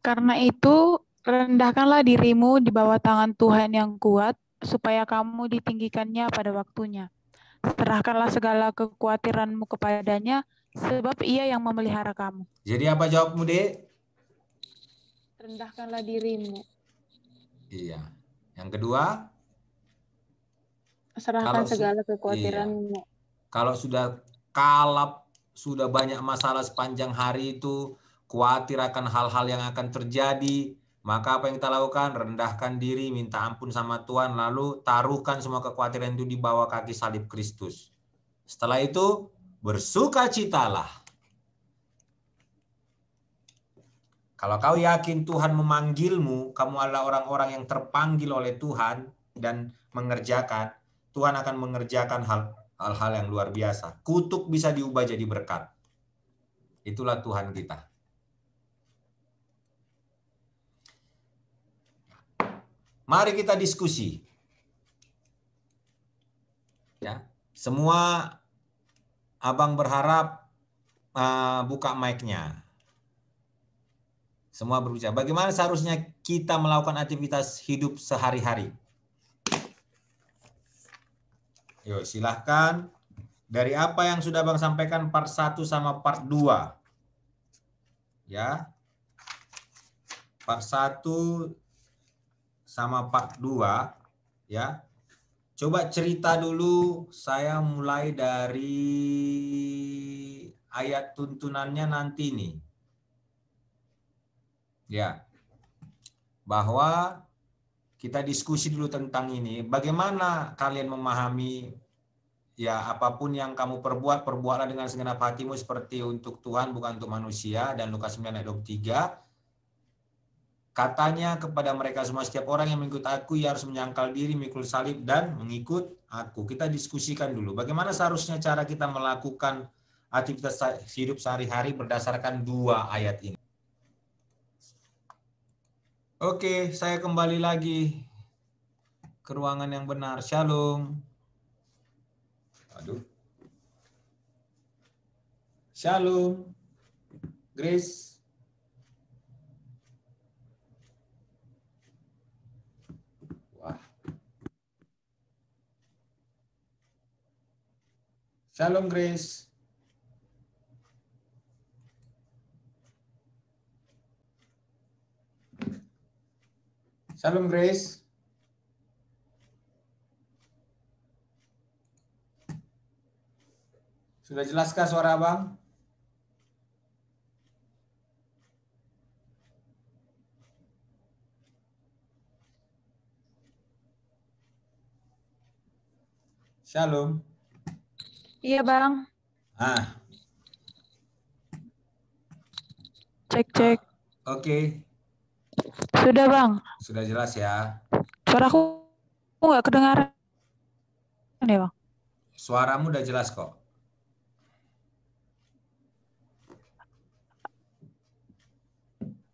Karena itu, rendahkanlah dirimu di bawah tangan Tuhan yang kuat, supaya kamu ditinggikannya pada waktunya. Serahkanlah segala kekhawatiranmu kepadanya, sebab Ia yang memelihara kamu. Jadi apa jawabmu, Dek? Rendahkanlah dirimu. Iya. Yang kedua? Serahkan segala kekhawatiranmu. Iya. Kalau sudah kalap, sudah banyak masalah sepanjang hari itu, khawatir akan hal-hal yang akan terjadi, maka apa yang kita lakukan? Rendahkan diri, minta ampun sama Tuhan, lalu taruhkan semua kekhawatiran itu di bawah kaki salib Kristus. Setelah itu, bersukacitalah. Kalau kau yakin Tuhan memanggilmu, kamu adalah orang-orang yang terpanggil oleh Tuhan dan mengerjakan, Tuhan akan mengerjakan hal-hal yang luar biasa. Kutuk bisa diubah jadi berkat. Itulah Tuhan kita. Mari kita diskusi. Ya, semua abang berharap buka mic-nya. Semua berbicara. Bagaimana seharusnya kita melakukan aktivitas hidup sehari-hari? Yuk, silahkan. Dari apa yang sudah Bang sampaikan part 1 sama part 2. Ya. Part 1 sama part 2. Ya. Coba cerita dulu. Saya mulai dari ayat tuntunannya nanti nih. Ya, bahwa kita diskusi dulu tentang ini. Bagaimana kalian memahami ya apapun yang kamu perbuat, perbuatlah dengan segenap hatimu seperti untuk Tuhan bukan untuk manusia. Dan Lukas 9 ayat 23. Katanya kepada mereka semua, setiap orang yang mengikut aku ia harus menyangkal diri, memikul salib dan mengikut aku. Kita diskusikan dulu bagaimana seharusnya cara kita melakukan aktivitas hidup sehari-hari berdasarkan 2 ayat ini. Oke, saya kembali lagi ke ruangan yang benar. Shalom. Aduh. Shalom. Grace. Wah. Shalom Grace. Shalom Grace. Sudah jelaskah suara Abang? Shalom. Iya Bang. Cek. Oke. Sudah Bang. Sudah jelas ya. Suaraku nggak kedengaran ya Bang? Suaramu udah jelas kok.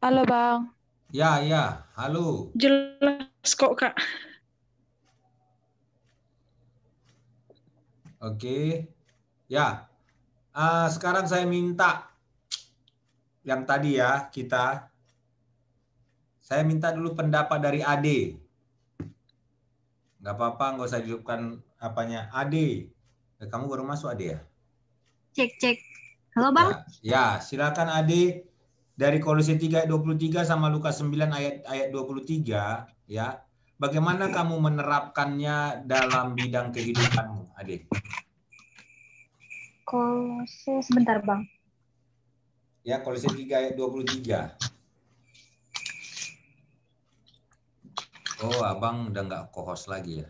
Halo Bang. Ya. Halo. Jelas kok Kak. Oke. Ya. Sekarang saya minta yang tadi ya saya minta dulu pendapat dari Ade. Nggak apa-apa, nggak usah dihidupkan apanya. Ade, kamu baru masuk Ade ya? Cek. Halo Bang? Ya, silakan Ade. Dari Kolose 3 ayat 23 sama Lukas 9 ayat 23 ya. bagaimana kamu menerapkannya dalam bidang kehidupanmu, Adik? Kolose sebentar, Bang. Ya, Kolose 3 ayat 23. Oh, abang udah nggak co-host lagi ya?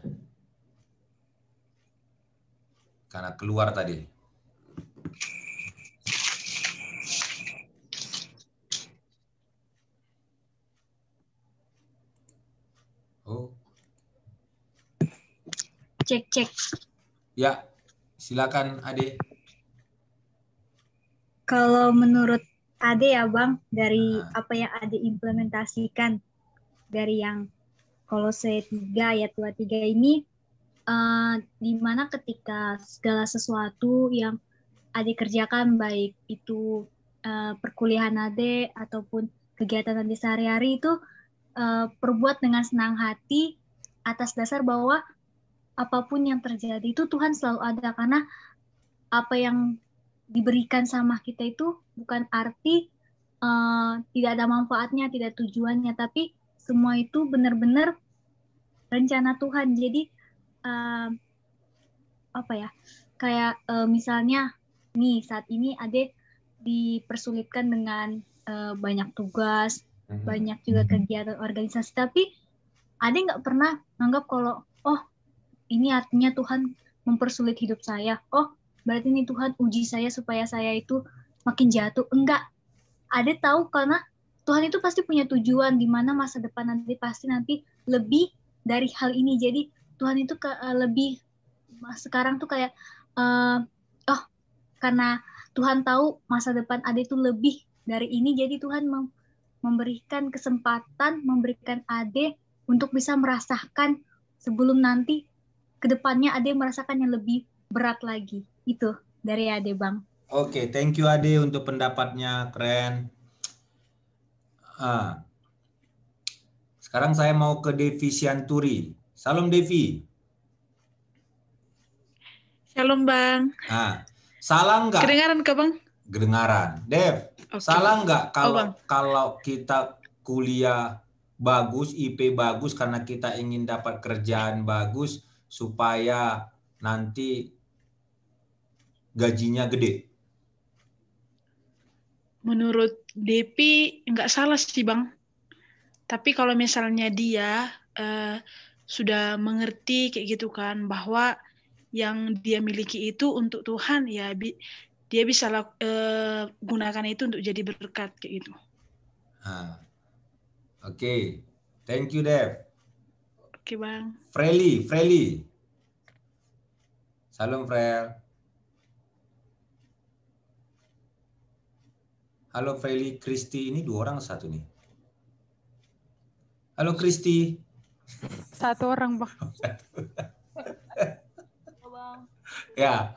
Karena keluar tadi. Oh, Cek. ya, silakan Ade. Kalau menurut Ade ya, Bang, dari Nah, apa yang Ade implementasikan dari yang Kolose 3 ayat 23 ini, di mana ketika segala sesuatu yang Ade kerjakan, baik itu perkuliahan Ade ataupun kegiatan Ade sehari-hari itu perbuat dengan senang hati atas dasar bahwa apapun yang terjadi itu Tuhan selalu ada, karena apa yang diberikan sama kita itu bukan arti tidak ada manfaatnya, tidak tujuannya, tapi semua itu benar-benar rencana Tuhan. Jadi apa ya, kayak misalnya nih saat ini Ade dipersulitkan dengan banyak tugas, banyak juga kegiatan organisasi, tapi Ade nggak pernah menganggap kalau oh ini artinya Tuhan mempersulit hidup saya, oh berarti ini Tuhan uji saya supaya saya itu makin jatuh. Enggak, Ade tahu karena Tuhan itu pasti punya tujuan di mana masa depan nanti pasti nanti lebih dari hal ini. Jadi Tuhan itu lebih sekarang tuh kayak oh karena Tuhan tahu masa depan Ade itu lebih dari ini, jadi Tuhan memberikan kesempatan, memberikan Ade untuk bisa merasakan sebelum nanti kedepannya Ade merasakan yang lebih berat lagi. Itu dari Ade, Bang. Oke, thank you Ade untuk pendapatnya, keren. Sekarang saya mau ke Devi Sianturi. Salam Devi. Shalom, Bang. Salah nggak? Kedengaran ke, Bang? Kedengaran. Dev, Oke. salah nggak Bang. kalau kita kuliah bagus, IP bagus karena kita ingin dapat kerjaan bagus supaya nanti gajinya gede? Menurut Depi nggak salah sih, Bang. Tapi kalau misalnya dia sudah mengerti kayak gitu kan, bahwa yang dia miliki itu untuk Tuhan, ya dia bisa gunakan itu untuk jadi berkat kayak gitu. Oke. Thank you, Dev. Oke, Bang. Freli. Salam, Frel. Halo, Freli. Kristi, ini 2 orang, 1 nih. Halo, Kristi. 1 orang, Bang. Ya.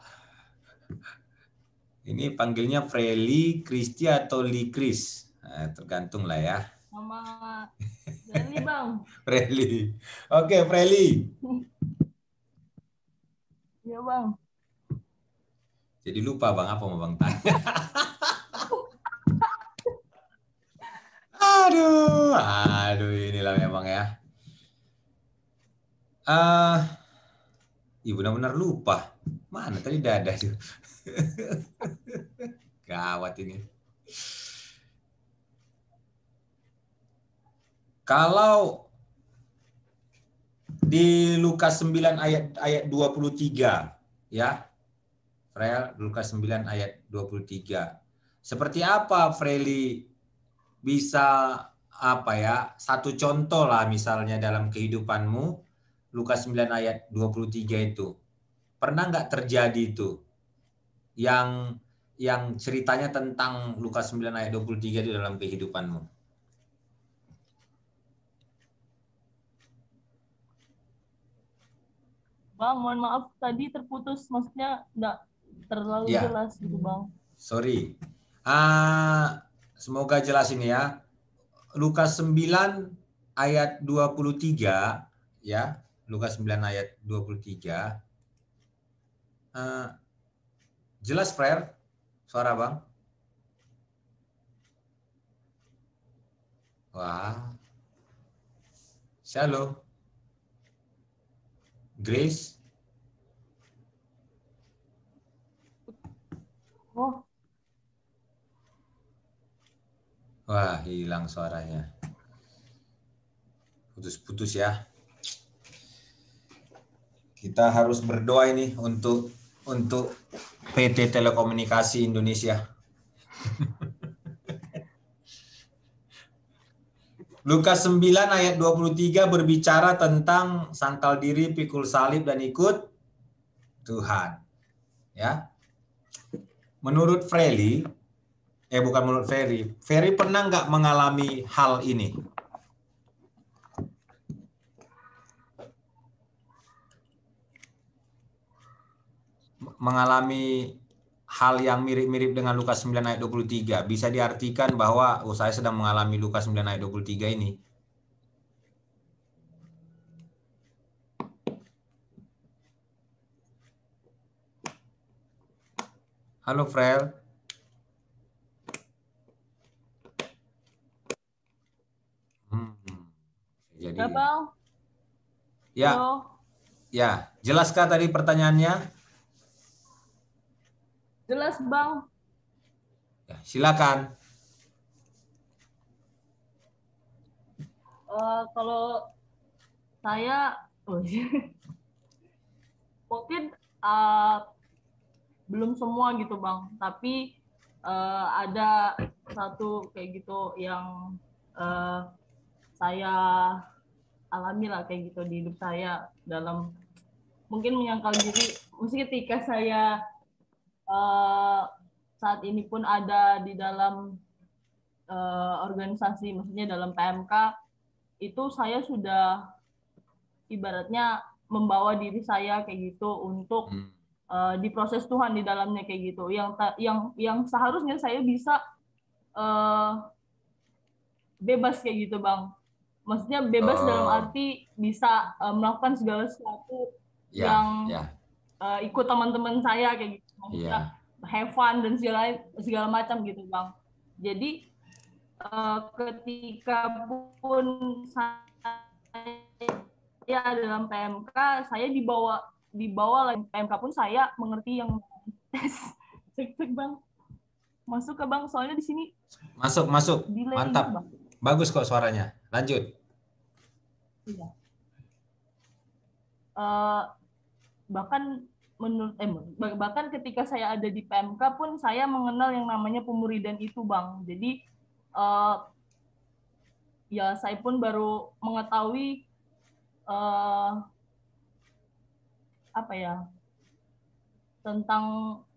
Ini panggilnya Freli, Kristi atau Likris. Tergantung lah ya. Sama Freli, Bang. Freli. Oke, Freli. Iya, Bang. Jadi lupa Bang apa mau Bang tanya. Aduh, inilah memang ya. Benar-benar lupa. Mana tadi ada tuh. Gawat ini. Kalau di Lukas 9 ayat 23 ya. Frel, Lukas 9 ayat 23. Seperti apa Freli bisa satu contoh lah misalnya dalam kehidupanmu Lukas 9 ayat 23 itu. Pernah nggak terjadi itu? Yang ceritanya tentang Lukas 9 ayat 23 di dalam kehidupanmu. Bang, mohon maaf tadi terputus, maksudnya nggak terlalu jelas gitu, Bang. Sorry. Semoga jelas ini ya. Lukas 9 ayat 23 ya. Lukas 9 ayat 23. Jelas, Frer? Suara Bang? Wah. Shalom. Grace? Oh, Wah, hilang suaranya. Putus-putus ya. Kita harus berdoa ini untuk PT Telekomunikasi Indonesia. Lukas 9 ayat 23 berbicara tentang sangkal diri, pikul salib, dan ikut Tuhan. Ya. Menurut Ferry, bukan menurut Ferry pernah nggak mengalami hal ini? Mengalami hal yang mirip-mirip dengan Lukas 9 ayat 23. Bisa diartikan bahwa saya sedang mengalami Lukas 9 ayat 23 ini. Halo, Frel. Jadi, ya Bang. ya, Halo. ya, jelaskah tadi pertanyaannya? Jelas Bang. Ya, silakan. Kalau saya mungkin belum semua gitu Bang, tapi ada satu kayak gitu yang saya alami lah kayak gitu di hidup saya, dalam mungkin menyangkal diri. Mesti ketika saya saat ini pun ada di dalam organisasi, maksudnya dalam PMK, itu saya sudah ibaratnya membawa diri saya kayak gitu untuk diproses Tuhan di dalamnya kayak gitu. Yang seharusnya saya bisa bebas kayak gitu Bang. Maksudnya bebas dalam arti bisa melakukan segala sesuatu yang ikut teman-teman saya kayak gitu. Maksudnya have fun dan segala macam gitu Bang. Jadi ketika pun saya dalam PMK, saya dibawa lagi PMK pun saya mengerti yang tes. Cek Bang. Masuk ke Bang, soalnya di sini masuk. Mantap. Bang. Bagus kok suaranya. Lanjut. Iya. Bahkan ketika saya ada di PMK pun saya mengenal yang namanya pemuridan itu Bang. Jadi ya saya pun baru mengetahui tentang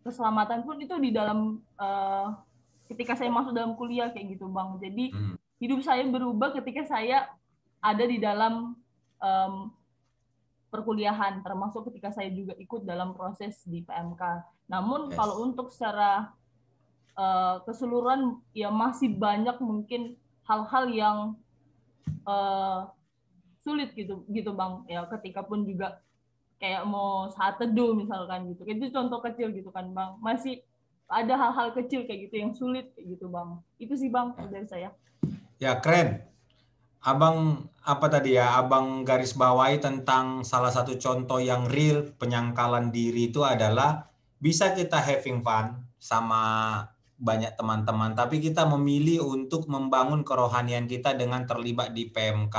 keselamatan pun itu di dalam ketika saya masuk dalam kuliah kayak gitu Bang. Jadi hidup saya berubah ketika saya ada di dalam perkuliahan, termasuk ketika saya juga ikut dalam proses di PMK. Namun kalau untuk secara keseluruhan ya masih banyak mungkin hal-hal yang sulit gitu Bang. Ya ketika pun juga kayak mau saat teduh misalkan gitu. Itu contoh kecil gitu kan Bang. Masih ada hal-hal kecil kayak gitu yang sulit kayak gitu Bang. Itu sih Bang dari saya. Ya keren. Abang Abang garis bawahi tentang salah satu contoh yang real penyangkalan diri itu adalah bisa kita having fun sama banyak teman-teman, tapi kita memilih untuk membangun kerohanian kita dengan terlibat di PMK.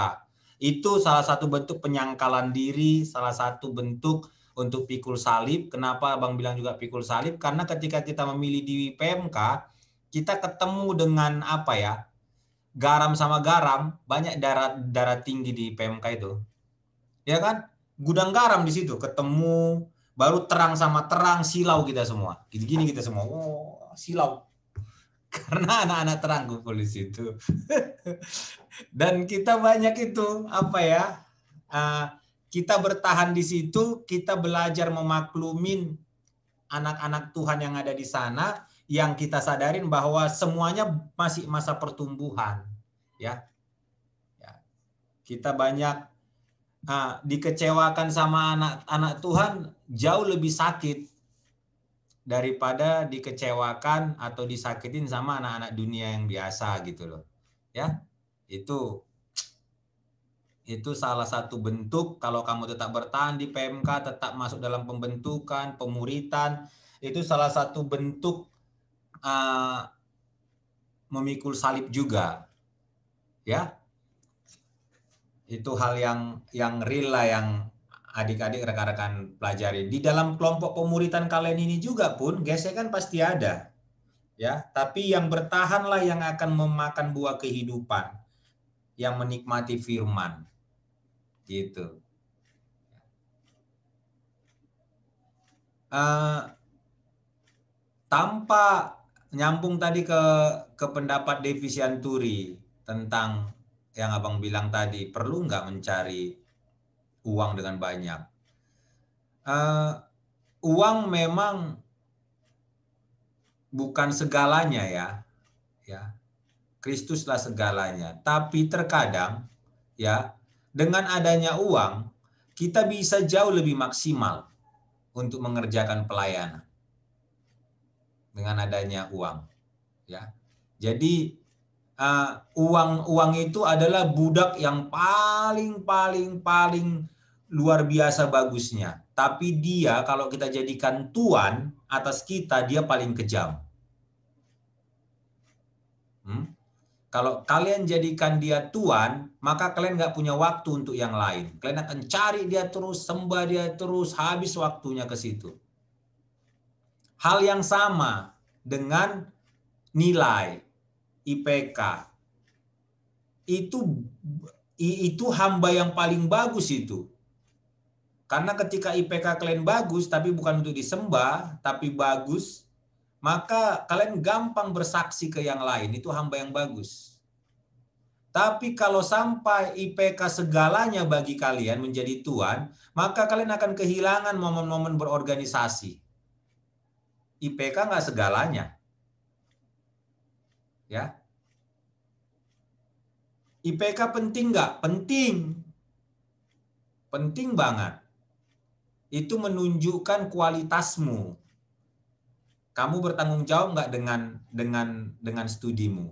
Itu salah satu bentuk penyangkalan diri, salah satu bentuk untuk pikul salib. Kenapa Abang bilang juga pikul salib? Karena ketika kita memilih di PMK, kita ketemu dengan garam sama garam, banyak darah tinggi di PMK itu. Ya kan? Gudang garam di situ, ketemu, baru terang sama terang, silau kita semua. Gini-gini kita semua, silau. Karena anak-anak terang kumpul di situ. Dan kita banyak itu, kita bertahan di situ, kita belajar memaklumin anak-anak Tuhan yang ada di sana, yang kita sadarin bahwa semuanya masih masa pertumbuhan, ya. Kita banyak dikecewakan sama anak-anak Tuhan jauh lebih sakit daripada dikecewakan atau disakitin sama anak-anak dunia yang biasa gitu loh, ya. Itu Itu salah satu bentuk kalau kamu tetap bertahan di PMK, tetap masuk dalam pembentukan, pemuritan, itu salah satu bentuk memikul salib juga. Ya. Itu hal yang real lah yang adik-adik rekan-rekan pelajari. Di dalam kelompok pemuritan kalian ini juga pun gesekan pasti ada. Ya, tapi yang bertahanlah yang akan memakan buah kehidupan, yang menikmati firman. Gitu. Tanpa nyambung tadi ke pendapat Devi Sianturi tentang yang abang bilang tadi, perlu nggak mencari uang dengan banyak? Uang memang bukan segalanya ya. Kristuslah segalanya. Tapi terkadang ya, dengan adanya uang kita bisa jauh lebih maksimal untuk mengerjakan pelayanan dengan adanya uang. Ya, jadi uang itu adalah budak yang paling luar biasa bagusnya. Tapi dia kalau kita jadikan tuan atas kita, dia paling kejam. Kalau kalian jadikan dia tuan, maka kalian nggak punya waktu untuk yang lain. Kalian akan cari dia terus, sembah dia terus, habis waktunya ke situ. Hal yang sama dengan nilai IPK. Itu hamba yang paling bagus itu. Karena ketika IPK kalian bagus, tapi bukan untuk disembah, tapi bagus, maka kalian gampang bersaksi ke yang lain. Itu hamba yang bagus. Tapi kalau sampai IPK segalanya bagi kalian menjadi tuan, maka kalian akan kehilangan momen-momen berorganisasi. IPK nggak segalanya. Ya. IPK penting nggak? Penting. Penting banget. Itu menunjukkan kualitasmu. Kamu bertanggung jawab nggak dengan studimu?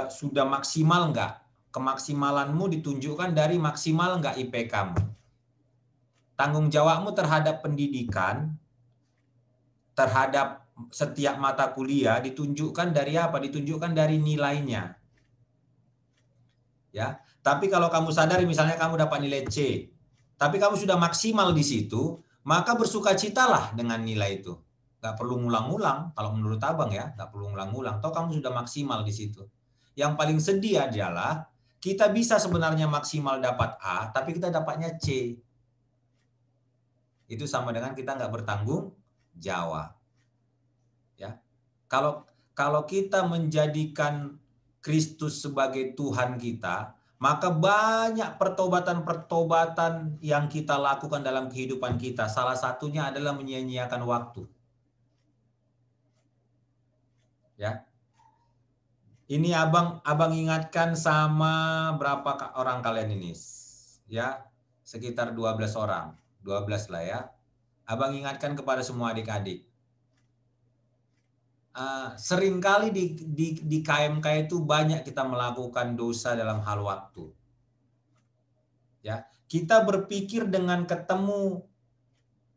Sudah maksimal nggak? Kemaksimalanmu ditunjukkan dari maksimal nggak IPK-mu. Tanggung jawabmu terhadap pendidikan, terhadap setiap mata kuliah ditunjukkan dari apa? Ditunjukkan dari nilainya. Ya, tapi kalau kamu sadari misalnya kamu dapat nilai C, tapi kamu sudah maksimal di situ, maka bersukacitalah dengan nilai itu. Nggak perlu ngulang-ngulang, kalau menurut abang ya, nggak perlu ngulang-ngulang. Toh kamu sudah maksimal di situ. Yang paling sedih adalah kita bisa sebenarnya maksimal dapat A, tapi kita dapatnya C. Itu sama dengan kita nggak bertanggung jawab. Ya, kalau kita menjadikan Kristus sebagai Tuhan kita, maka banyak pertobatan-pertobatan yang kita lakukan dalam kehidupan kita. Salah satunya adalah menyia-nyiakan waktu. Ya. Ini abang ingatkan sama berapa orang kalian ini? Ya, sekitar 12 orang. 12 lah ya. Abang ingatkan kepada semua adik-adik. Seringkali di KMK itu banyak kita melakukan dosa dalam hal waktu. Ya, kita berpikir dengan ketemu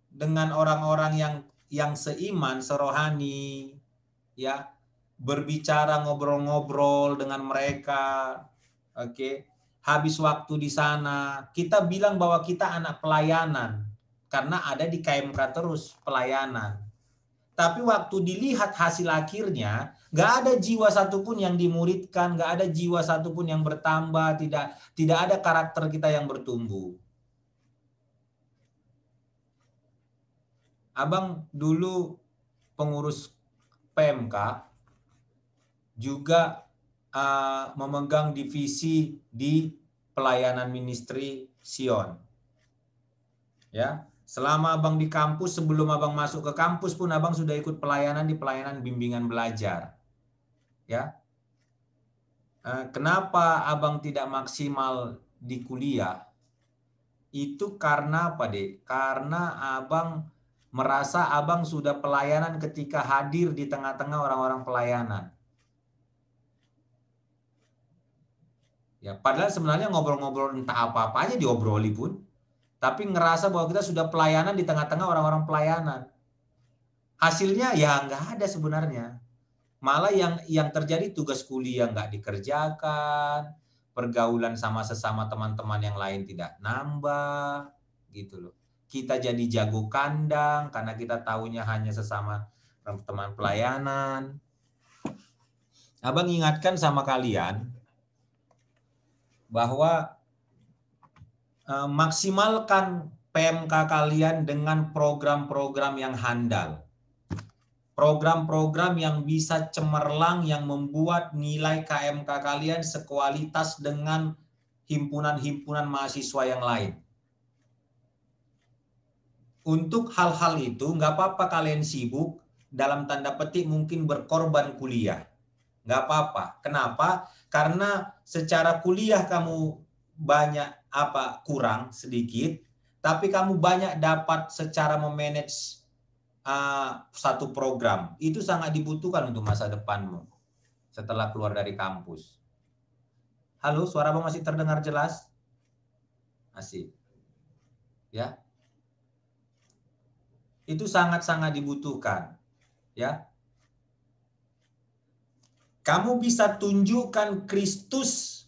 dengan orang-orang yang seiman, serohani, ya, berbicara, ngobrol-ngobrol dengan mereka, oke. Habis waktu di sana, kita bilang bahwa kita anak pelayanan karena ada di KMK terus pelayanan. Tapi waktu dilihat hasil akhirnya, nggak ada jiwa satupun yang dimuridkan, nggak ada jiwa satupun yang bertambah, tidak ada karakter kita yang bertumbuh. Abang dulu pengurus PMK, juga memegang divisi di pelayanan ministry Sion. Ya. Selama abang di kampus, sebelum abang masuk ke kampus pun abang sudah ikut pelayanan di pelayanan bimbingan belajar. Ya. Kenapa abang tidak maksimal di kuliah? Itu karena apa, Dek? Karena abang merasa abang sudah pelayanan ketika hadir di tengah-tengah orang-orang pelayanan. Ya, padahal sebenarnya ngobrol-ngobrol entah apa-apa aja diobroli pun, tapi ngerasa bahwa kita sudah pelayanan di tengah-tengah orang-orang pelayanan. Hasilnya ya nggak ada sebenarnya. Malah yang terjadi tugas kuliah nggak dikerjakan, pergaulan sama sesama teman-teman yang lain tidak nambah, gitu loh. Kita jadi jago kandang karena kita tahunya hanya sesama teman pelayanan. Abang ingatkan sama kalian bahwa maksimalkan PMK kalian dengan program-program yang handal. Program-program yang bisa cemerlang, yang membuat nilai KMK kalian sekualitas dengan himpunan-himpunan mahasiswa yang lain. Untuk hal-hal itu, nggak apa-apa kalian sibuk, dalam tanda petik mungkin berkorban kuliah. Nggak apa-apa. Kenapa? Karena secara kuliah kamu banyak kurang sedikit, tapi kamu banyak dapat secara memanage satu program. Itu sangat dibutuhkan untuk masa depanmu setelah keluar dari kampus. Halo, suara Bang masih terdengar jelas? Masih. Ya. Itu sangat-sangat dibutuhkan. Ya. Kamu bisa tunjukkan Kristus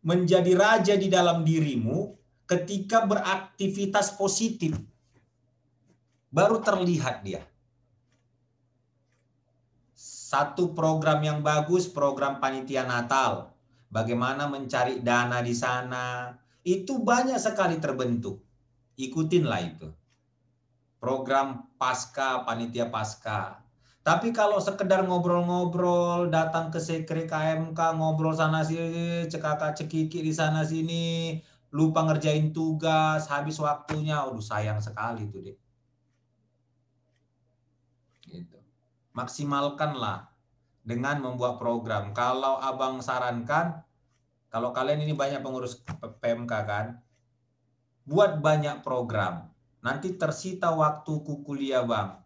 menjadi raja di dalam dirimu ketika beraktivitas positif. Baru terlihat dia. Satu program yang bagus, program panitia Natal. Bagaimana mencari dana di sana. Itu banyak sekali terbentuk. Ikutinlah itu. Program Pasca, panitia Pasca. Tapi kalau sekedar ngobrol-ngobrol, datang ke sekre KMK, ngobrol sana sini, cekakak-cekiki di sana sini, lupa ngerjain tugas, habis waktunya, aduh sayang sekali itu deh. Gitu. Maksimalkanlah dengan membuat program. Kalau abang sarankan, kalau kalian ini banyak pengurus PMK kan, buat banyak program. Nanti tersita waktuku kuliah bang.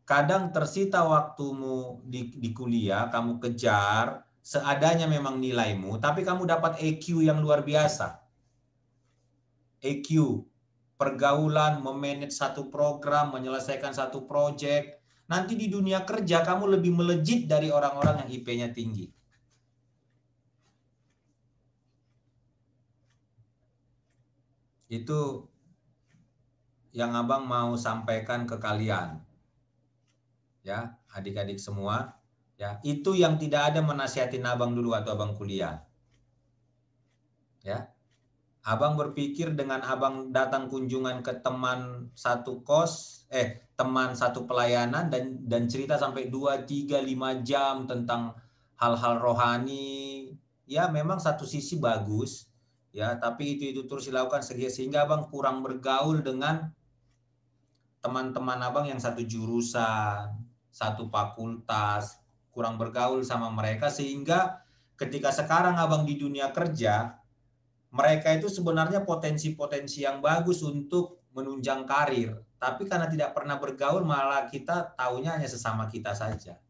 Kadang tersita waktumu di kuliah, kamu kejar, seadanya memang nilaimu, tapi kamu dapat EQ yang luar biasa. EQ, pergaulan, memanage satu program, menyelesaikan satu proyek. Nanti di dunia kerja kamu lebih melejit dari orang-orang yang IP-nya tinggi. Itu yang abang mau sampaikan ke kalian. Ya, adik-adik semua. Ya, itu yang tidak ada menasihatin abang dulu waktu abang kuliah. Ya. Abang berpikir dengan abang datang kunjungan ke teman satu kos, teman satu pelayanan dan cerita sampai 2, 3, 5 jam tentang hal-hal rohani. Ya memang satu sisi bagus, ya tapi itu terus dilakukan sehingga abang kurang bergaul dengan teman-teman abang yang satu jurusan, satu fakultas, kurang bergaul sama mereka sehingga ketika sekarang abang di dunia kerja, mereka itu sebenarnya potensi-potensi yang bagus untuk menunjang karir. Tapi karena tidak pernah bergaul, malah kita taunya hanya sesama kita saja.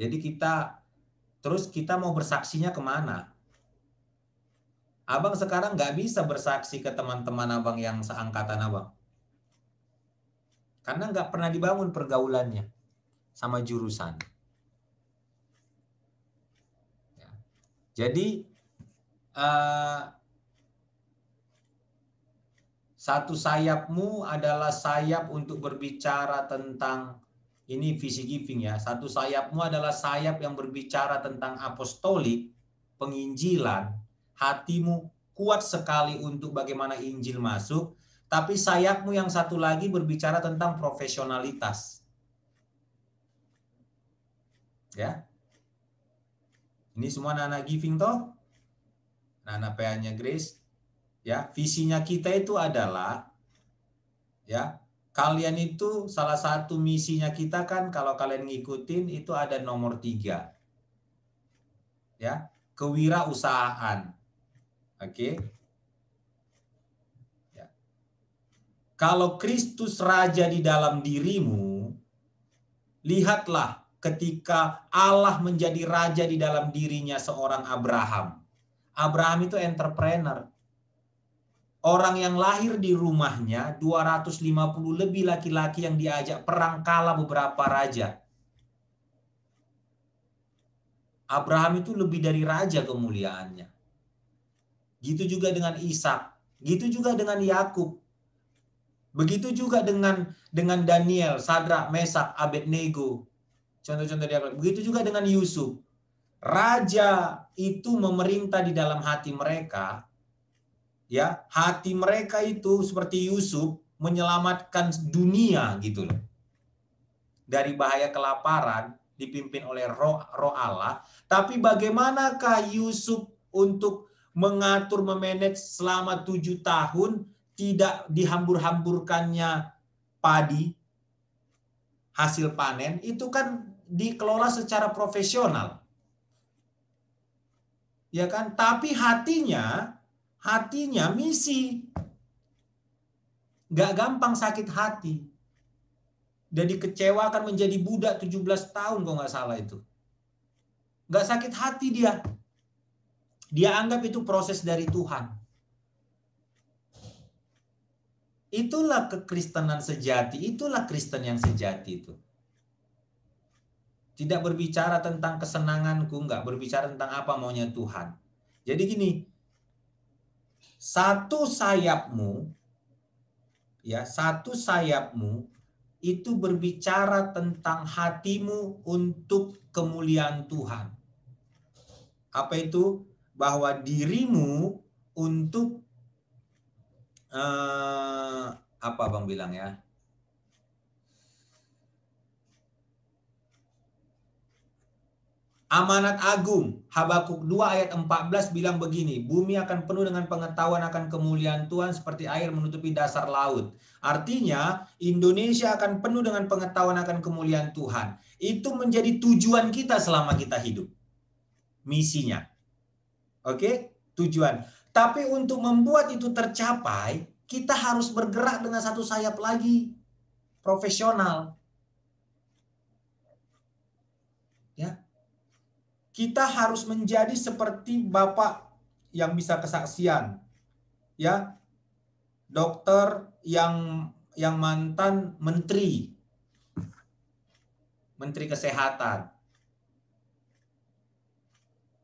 Jadi kita mau bersaksinya kemana? Abang sekarang nggak bisa bersaksi ke teman-teman abang yang seangkatan abang. Karena nggak pernah dibangun pergaulannya sama jurusan. Jadi satu sayapmu adalah sayap untuk berbicara tentang ini visi giving ya. Satu sayapmu adalah sayap yang berbicara tentang apostolik, penginjilan. Hatimu kuat sekali untuk bagaimana Injil masuk. Tapi sayapmu yang satu lagi berbicara tentang profesionalitas. Ya. Ini semua anak-anak giving toh, anak PA-nya Grace, ya visinya kita itu adalah, ya kalian itu salah satu misinya kita kan kalau kalian ngikutin itu ada nomor 3, ya kewirausahaan, oke? Ya. Kalau Kristus raja di dalam dirimu, lihatlah ketika Allah menjadi raja di dalam dirinya seorang Abraham. Abraham itu entrepreneur. Orang yang lahir di rumahnya 250 lebih laki-laki yang diajak perang kalah beberapa raja. Abraham itu lebih dari raja kemuliaannya. Gitu juga dengan Ishak, gitu juga dengan Yakub. Begitu juga dengan Daniel, Sadrak, Mesak, Abednego. Contoh-contoh dia. Begitu juga dengan Yusuf. Raja itu memerintah di dalam hati mereka. Ya, hati mereka itu seperti Yusuf menyelamatkan dunia gitu loh. Dari bahaya kelaparan dipimpin oleh roh Allah. Tapi bagaimanakah Yusuf untuk mengatur, memanage selama 7 tahun tidak dihambur-hamburkannya padi, hasil panen, itu kan dikelola secara profesional. Ya kan? Tapi hatinya misi. Gak gampang sakit hati. Dan dikecewakan menjadi budak 17 tahun kalau nggak salah itu. Gak sakit hati dia. Dia anggap itu proses dari Tuhan. Itulah kekristenan sejati, itulah Kristen yang sejati itu. Tidak berbicara tentang kesenanganku, enggak berbicara tentang apa maunya Tuhan. Jadi gini, satu sayapmu itu berbicara tentang hatimu untuk kemuliaan Tuhan. Apa itu? Bahwa dirimu untuk apa Bang bilang ya? Amanat agung, Habakuk 2 ayat 14 bilang begini, bumi akan penuh dengan pengetahuan akan kemuliaan Tuhan seperti air menutupi dasar laut. Artinya, Indonesia akan penuh dengan pengetahuan akan kemuliaan Tuhan. Itu menjadi tujuan kita selama kita hidup. Misinya. Oke? Tujuan. Tapi untuk membuat itu tercapai, kita harus bergerak dengan satu sayap lagi. Profesional. Ya. Kita harus menjadi seperti Bapak yang bisa kesaksian. Ya. Dokter yang mantan menteri kesehatan.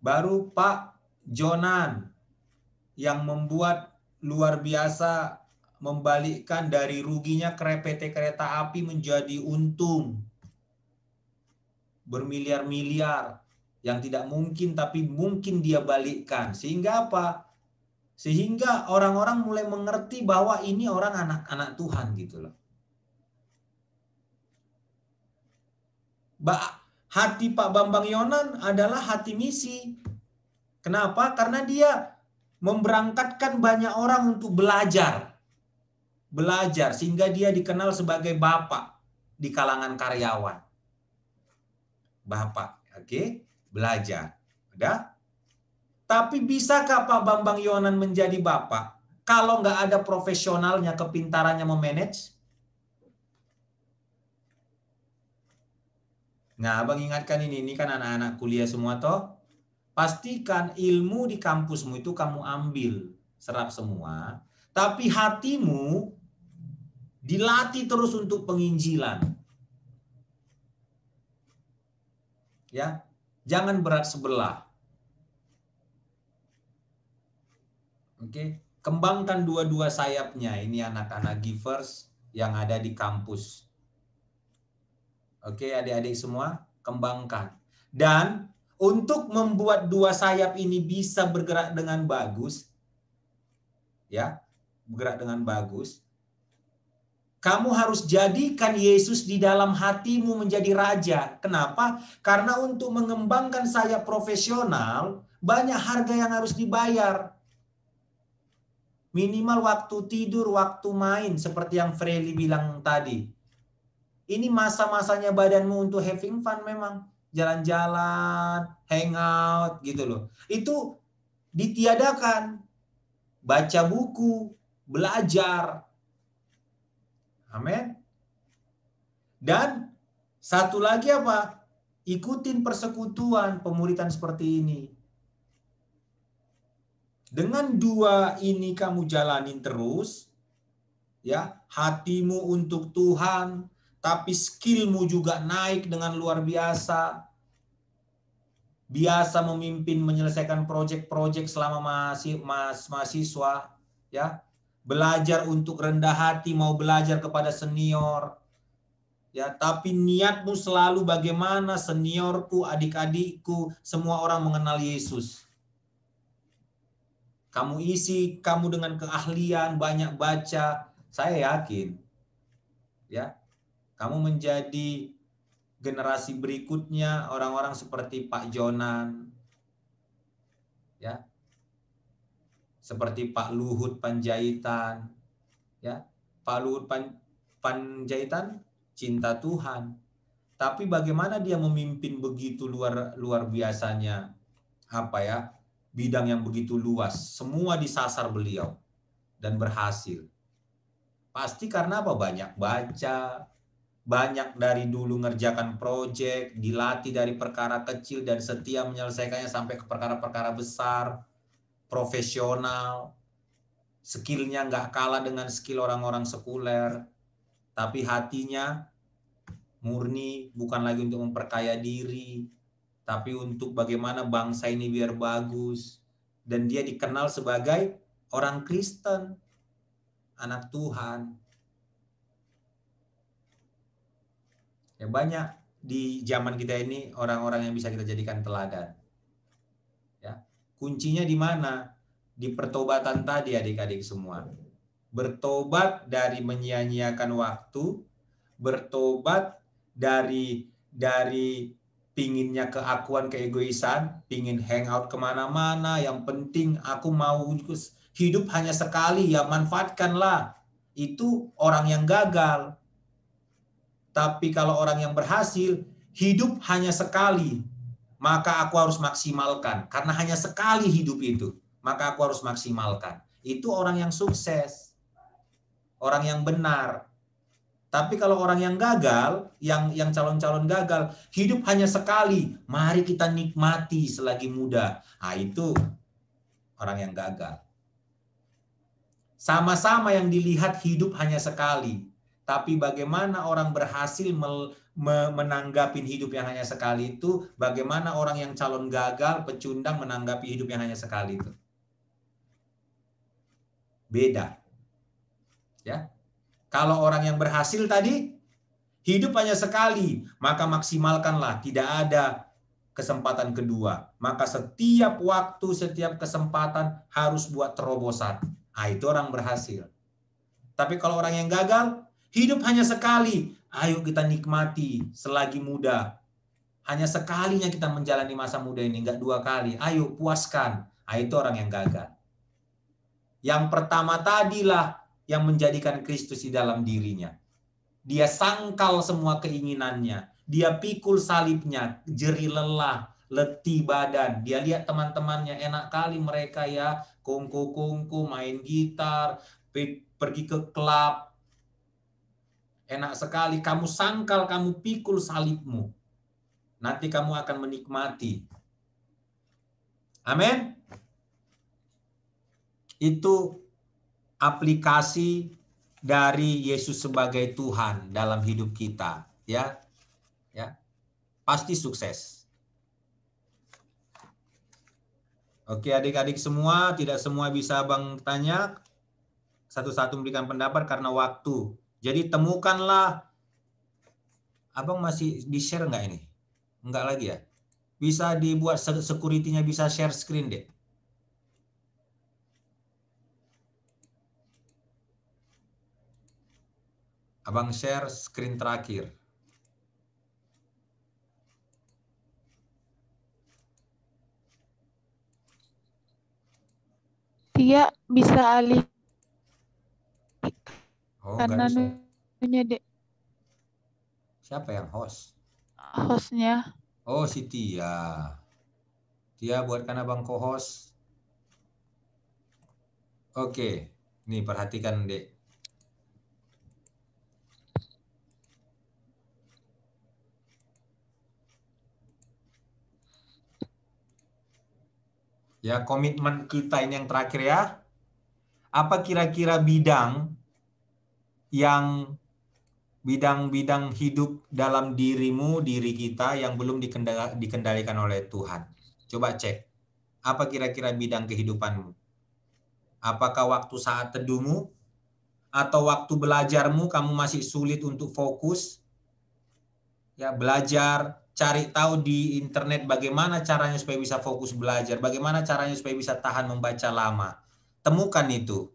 Baru Pak Jonan yang membuat luar biasa, membalikkan dari ruginya PT Kereta Api menjadi untung bermiliar-miliar yang tidak mungkin tapi mungkin dia balikkan. Sehingga apa? Sehingga orang-orang mulai mengerti bahwa ini orang anak-anak Tuhan gitu loh. Hati Pak Bambang Yonan adalah hati misi. Kenapa? Karena dia memberangkatkan banyak orang untuk belajar sehingga dia dikenal sebagai bapak di kalangan karyawan. Bapak, oke? Belajar. Udah? Tapi bisakah Pak Bambang Yonan menjadi bapak kalau nggak ada profesionalnya, kepintarannya memanage? Nah, Abang ingatkan ini kan anak-anak kuliah semua toh. Pastikan ilmu di kampusmu itu kamu ambil, serap semua. Tapi hatimu dilatih terus untuk penginjilan. Ya, jangan berat sebelah. Oke, kembangkan dua-dua sayapnya. Ini anak-anak givers yang ada di kampus. Oke, adik-adik semua, kembangkan. Dan untuk membuat dua sayap ini bisa bergerak dengan bagus, ya, bergerak dengan bagus, kamu harus jadikan Yesus di dalam hatimu menjadi raja. Kenapa? Karena untuk mengembangkan sayap profesional, banyak harga yang harus dibayar. Minimal waktu tidur, waktu main, seperti yang Freli bilang tadi. Ini masa-masanya badanmu untuk having fun memang. Jalan-jalan, hangout gitu loh. Itu ditiadakan. Baca buku, belajar. Amin. Dan satu lagi apa? Ikutin persekutuan, pemuritan seperti ini. Dengan dua ini kamu jalanin terus, ya, hatimu untuk Tuhan, tapi skillmu juga naik dengan luar biasa. Biasa memimpin, menyelesaikan proyek-proyek selama mahasiswa, ya. Belajar untuk rendah hati, mau belajar kepada senior. Ya, tapi niatmu selalu bagaimana seniorku, adik-adikku, semua orang mengenal Yesus. Kamu isi kamu dengan keahlian, banyak baca, saya yakin, ya, kamu menjadi generasi berikutnya orang-orang seperti Pak Jonan, ya, seperti Pak Luhut Panjaitan, ya, Pak Luhut Panjaitan cinta Tuhan, tapi bagaimana dia memimpin begitu luar biasanya, apa ya, bidang yang begitu luas, semua disasar beliau dan berhasil. Pasti karena apa? Banyak baca, banyak dari dulu ngerjakan proyek, dilatih dari perkara kecil dan setia menyelesaikannya sampai ke perkara-perkara besar, profesional, skillnya nggak kalah dengan skill orang-orang sekuler, tapi hatinya murni, bukan lagi untuk memperkaya diri, tapi untuk bagaimana bangsa ini biar bagus. Dan dia dikenal sebagai orang Kristen, anak Tuhan. Ya, banyak di zaman kita ini orang-orang yang bisa kita jadikan teladan. Ya, kuncinya di mana? Di pertobatan tadi, adik-adik semua. Bertobat dari menyia-nyiakan waktu, bertobat dari pinginnya keakuan, keegoisan, pingin hangout kemana-mana, yang penting aku mau hidup hanya sekali, ya manfaatkanlah. Itu orang yang gagal. Tapi kalau orang yang berhasil, hidup hanya sekali, maka aku harus maksimalkan. Karena hanya sekali hidup itu, maka aku harus maksimalkan. Itu orang yang sukses, orang yang benar. Tapi kalau orang yang gagal, yang calon-calon gagal, hidup hanya sekali, mari kita nikmati selagi muda. Nah, itu orang yang gagal. Sama-sama yang dilihat hidup hanya sekali. Tapi bagaimana orang berhasil menanggapi hidup yang hanya sekali itu, bagaimana orang yang calon gagal, pecundang menanggapi hidup yang hanya sekali itu. Beda. Ya. Kalau orang yang berhasil tadi, hidup hanya sekali, maka maksimalkanlah, tidak ada kesempatan kedua. Maka setiap waktu, setiap kesempatan harus buat terobosan. Nah, itu orang berhasil. Tapi kalau orang yang gagal, hidup hanya sekali. Ayo kita nikmati selagi muda. Hanya sekalinya kita menjalani masa muda ini, enggak dua kali. Ayo puaskan. Nah, itu orang yang gagal. Yang pertama tadilah yang menjadikan Kristus di dalam dirinya. Dia sangkal semua keinginannya. Dia pikul salibnya, jeri lelah, letih badan. Dia lihat teman-temannya, enak kali mereka ya, kongko-kongko, main gitar, pergi ke klub. Enak sekali, kamu sangkal, kamu pikul salibmu. Nanti kamu akan menikmati. Amin. Itu aplikasi dari Yesus sebagai Tuhan dalam hidup kita, ya. Ya. Pasti sukses. Oke, adik-adik semua, tidak semua bisa Abang tanya. Satu-satu memberikan pendapat karena waktu. Jadi temukanlah. Abang masih di-share nggak ini? Enggak lagi ya? Bisa dibuat security-nya, bisa share screen deh. Abang share screen terakhir. Dia bisa alih Karena Dek. Siapa yang host? Hostnya. Oh, si Tia. Tia buatkan Abang co-host. Oke, nih perhatikan Dek. Ya, komitmen kita ini yang terakhir ya. Apa kira-kira bidang hidup dalam dirimu, diri kita yang belum dikendalikan oleh Tuhan? Coba cek. Apa kira-kira bidang kehidupanmu? Apakah waktu saat teduhmu atau waktu belajarmu kamu masih sulit untuk fokus? Ya, belajar, cari tahu di internet bagaimana caranya supaya bisa fokus belajar, bagaimana caranya supaya bisa tahan membaca lama. Temukan itu.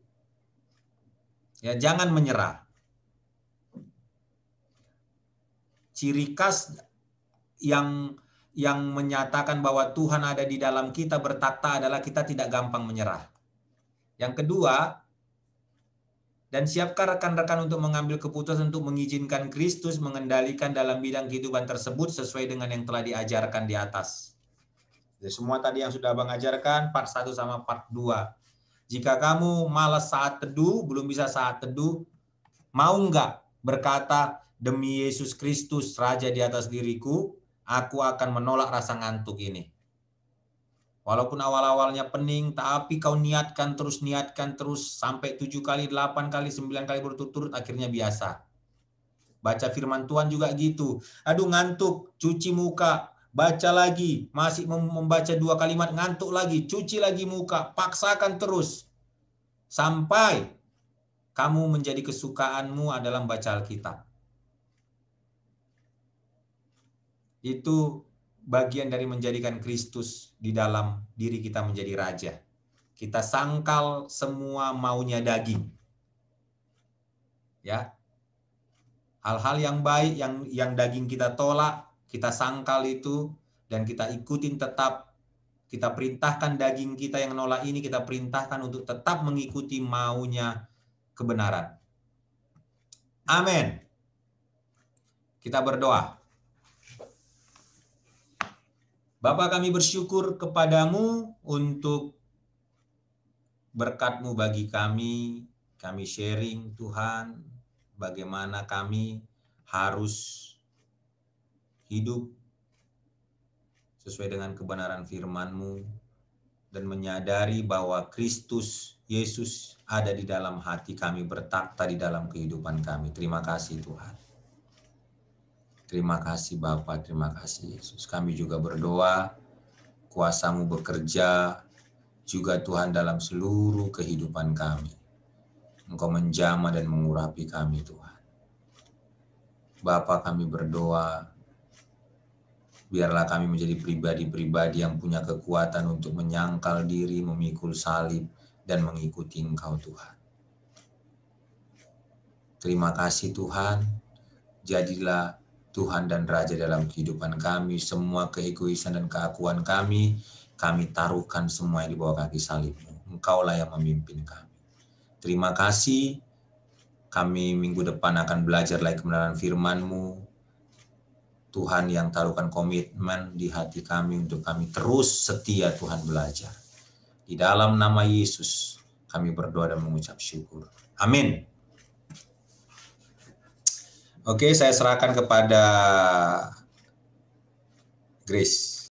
Ya, jangan menyerah. Ciri khas yang menyatakan bahwa Tuhan ada di dalam kita bertakhta adalah kita tidak gampang menyerah. Yang kedua, dan siapkah rekan-rekan untuk mengambil keputusan untuk mengizinkan Kristus mengendalikan dalam bidang kehidupan tersebut sesuai dengan yang telah diajarkan di atas. Jadi semua tadi yang sudah Abang ajarkan, part 1 sama part 2. Jika kamu malas saat teduh, belum bisa saat teduh, mau enggak berkata, demi Yesus Kristus, Raja di atas diriku, aku akan menolak rasa ngantuk ini. Walaupun awal-awalnya pening, tapi kau niatkan terus, sampai 7 kali, 8 kali, 9 kali berturut-turut, akhirnya biasa. Baca firman Tuhan juga gitu. Aduh ngantuk, cuci muka, baca lagi, masih membaca 2 kalimat, ngantuk lagi, cuci lagi muka, paksakan terus. Sampai kamu menjadi kesukaanmu adalah membaca Alkitab. Itu bagian dari menjadikan Kristus di dalam diri kita menjadi raja. Kita sangkal semua maunya daging. Ya. Hal-hal yang baik yang daging kita tolak, kita sangkal itu dan kita ikutin tetap. Kita perintahkan daging kita yang nolak ini, kita perintahkan untuk tetap mengikuti maunya kebenaran. Amin. Kita berdoa. Bapa, kami bersyukur kepadamu untuk berkat-Mu bagi kami sharing Tuhan, bagaimana kami harus hidup sesuai dengan kebenaran firman-Mu dan menyadari bahwa Kristus Yesus ada di dalam hati kami, bertakhta di dalam kehidupan kami. Terima kasih Tuhan. Terima kasih Bapa, terima kasih Yesus. Kami juga berdoa, kuasa-Mu bekerja juga Tuhan dalam seluruh kehidupan kami. Engkau menjamah dan mengurapi kami Tuhan. Bapa, kami berdoa, biarlah kami menjadi pribadi-pribadi yang punya kekuatan untuk menyangkal diri, memikul salib, dan mengikuti Engkau Tuhan. Terima kasih Tuhan, jadilah Tuhan dan Raja dalam kehidupan kami. Semua keegoisan dan keakuan kami taruhkan semua di bawah kaki salib-Mu. Engkaulah yang memimpin kami. Terima kasih, kami minggu depan akan belajar lagi kebenaran firman-Mu. Tuhan yang taruhkan komitmen di hati kami untuk kami terus setia Tuhan belajar. Di dalam nama Yesus kami berdoa dan mengucap syukur. Amin. Oke, saya serahkan kepada Grace.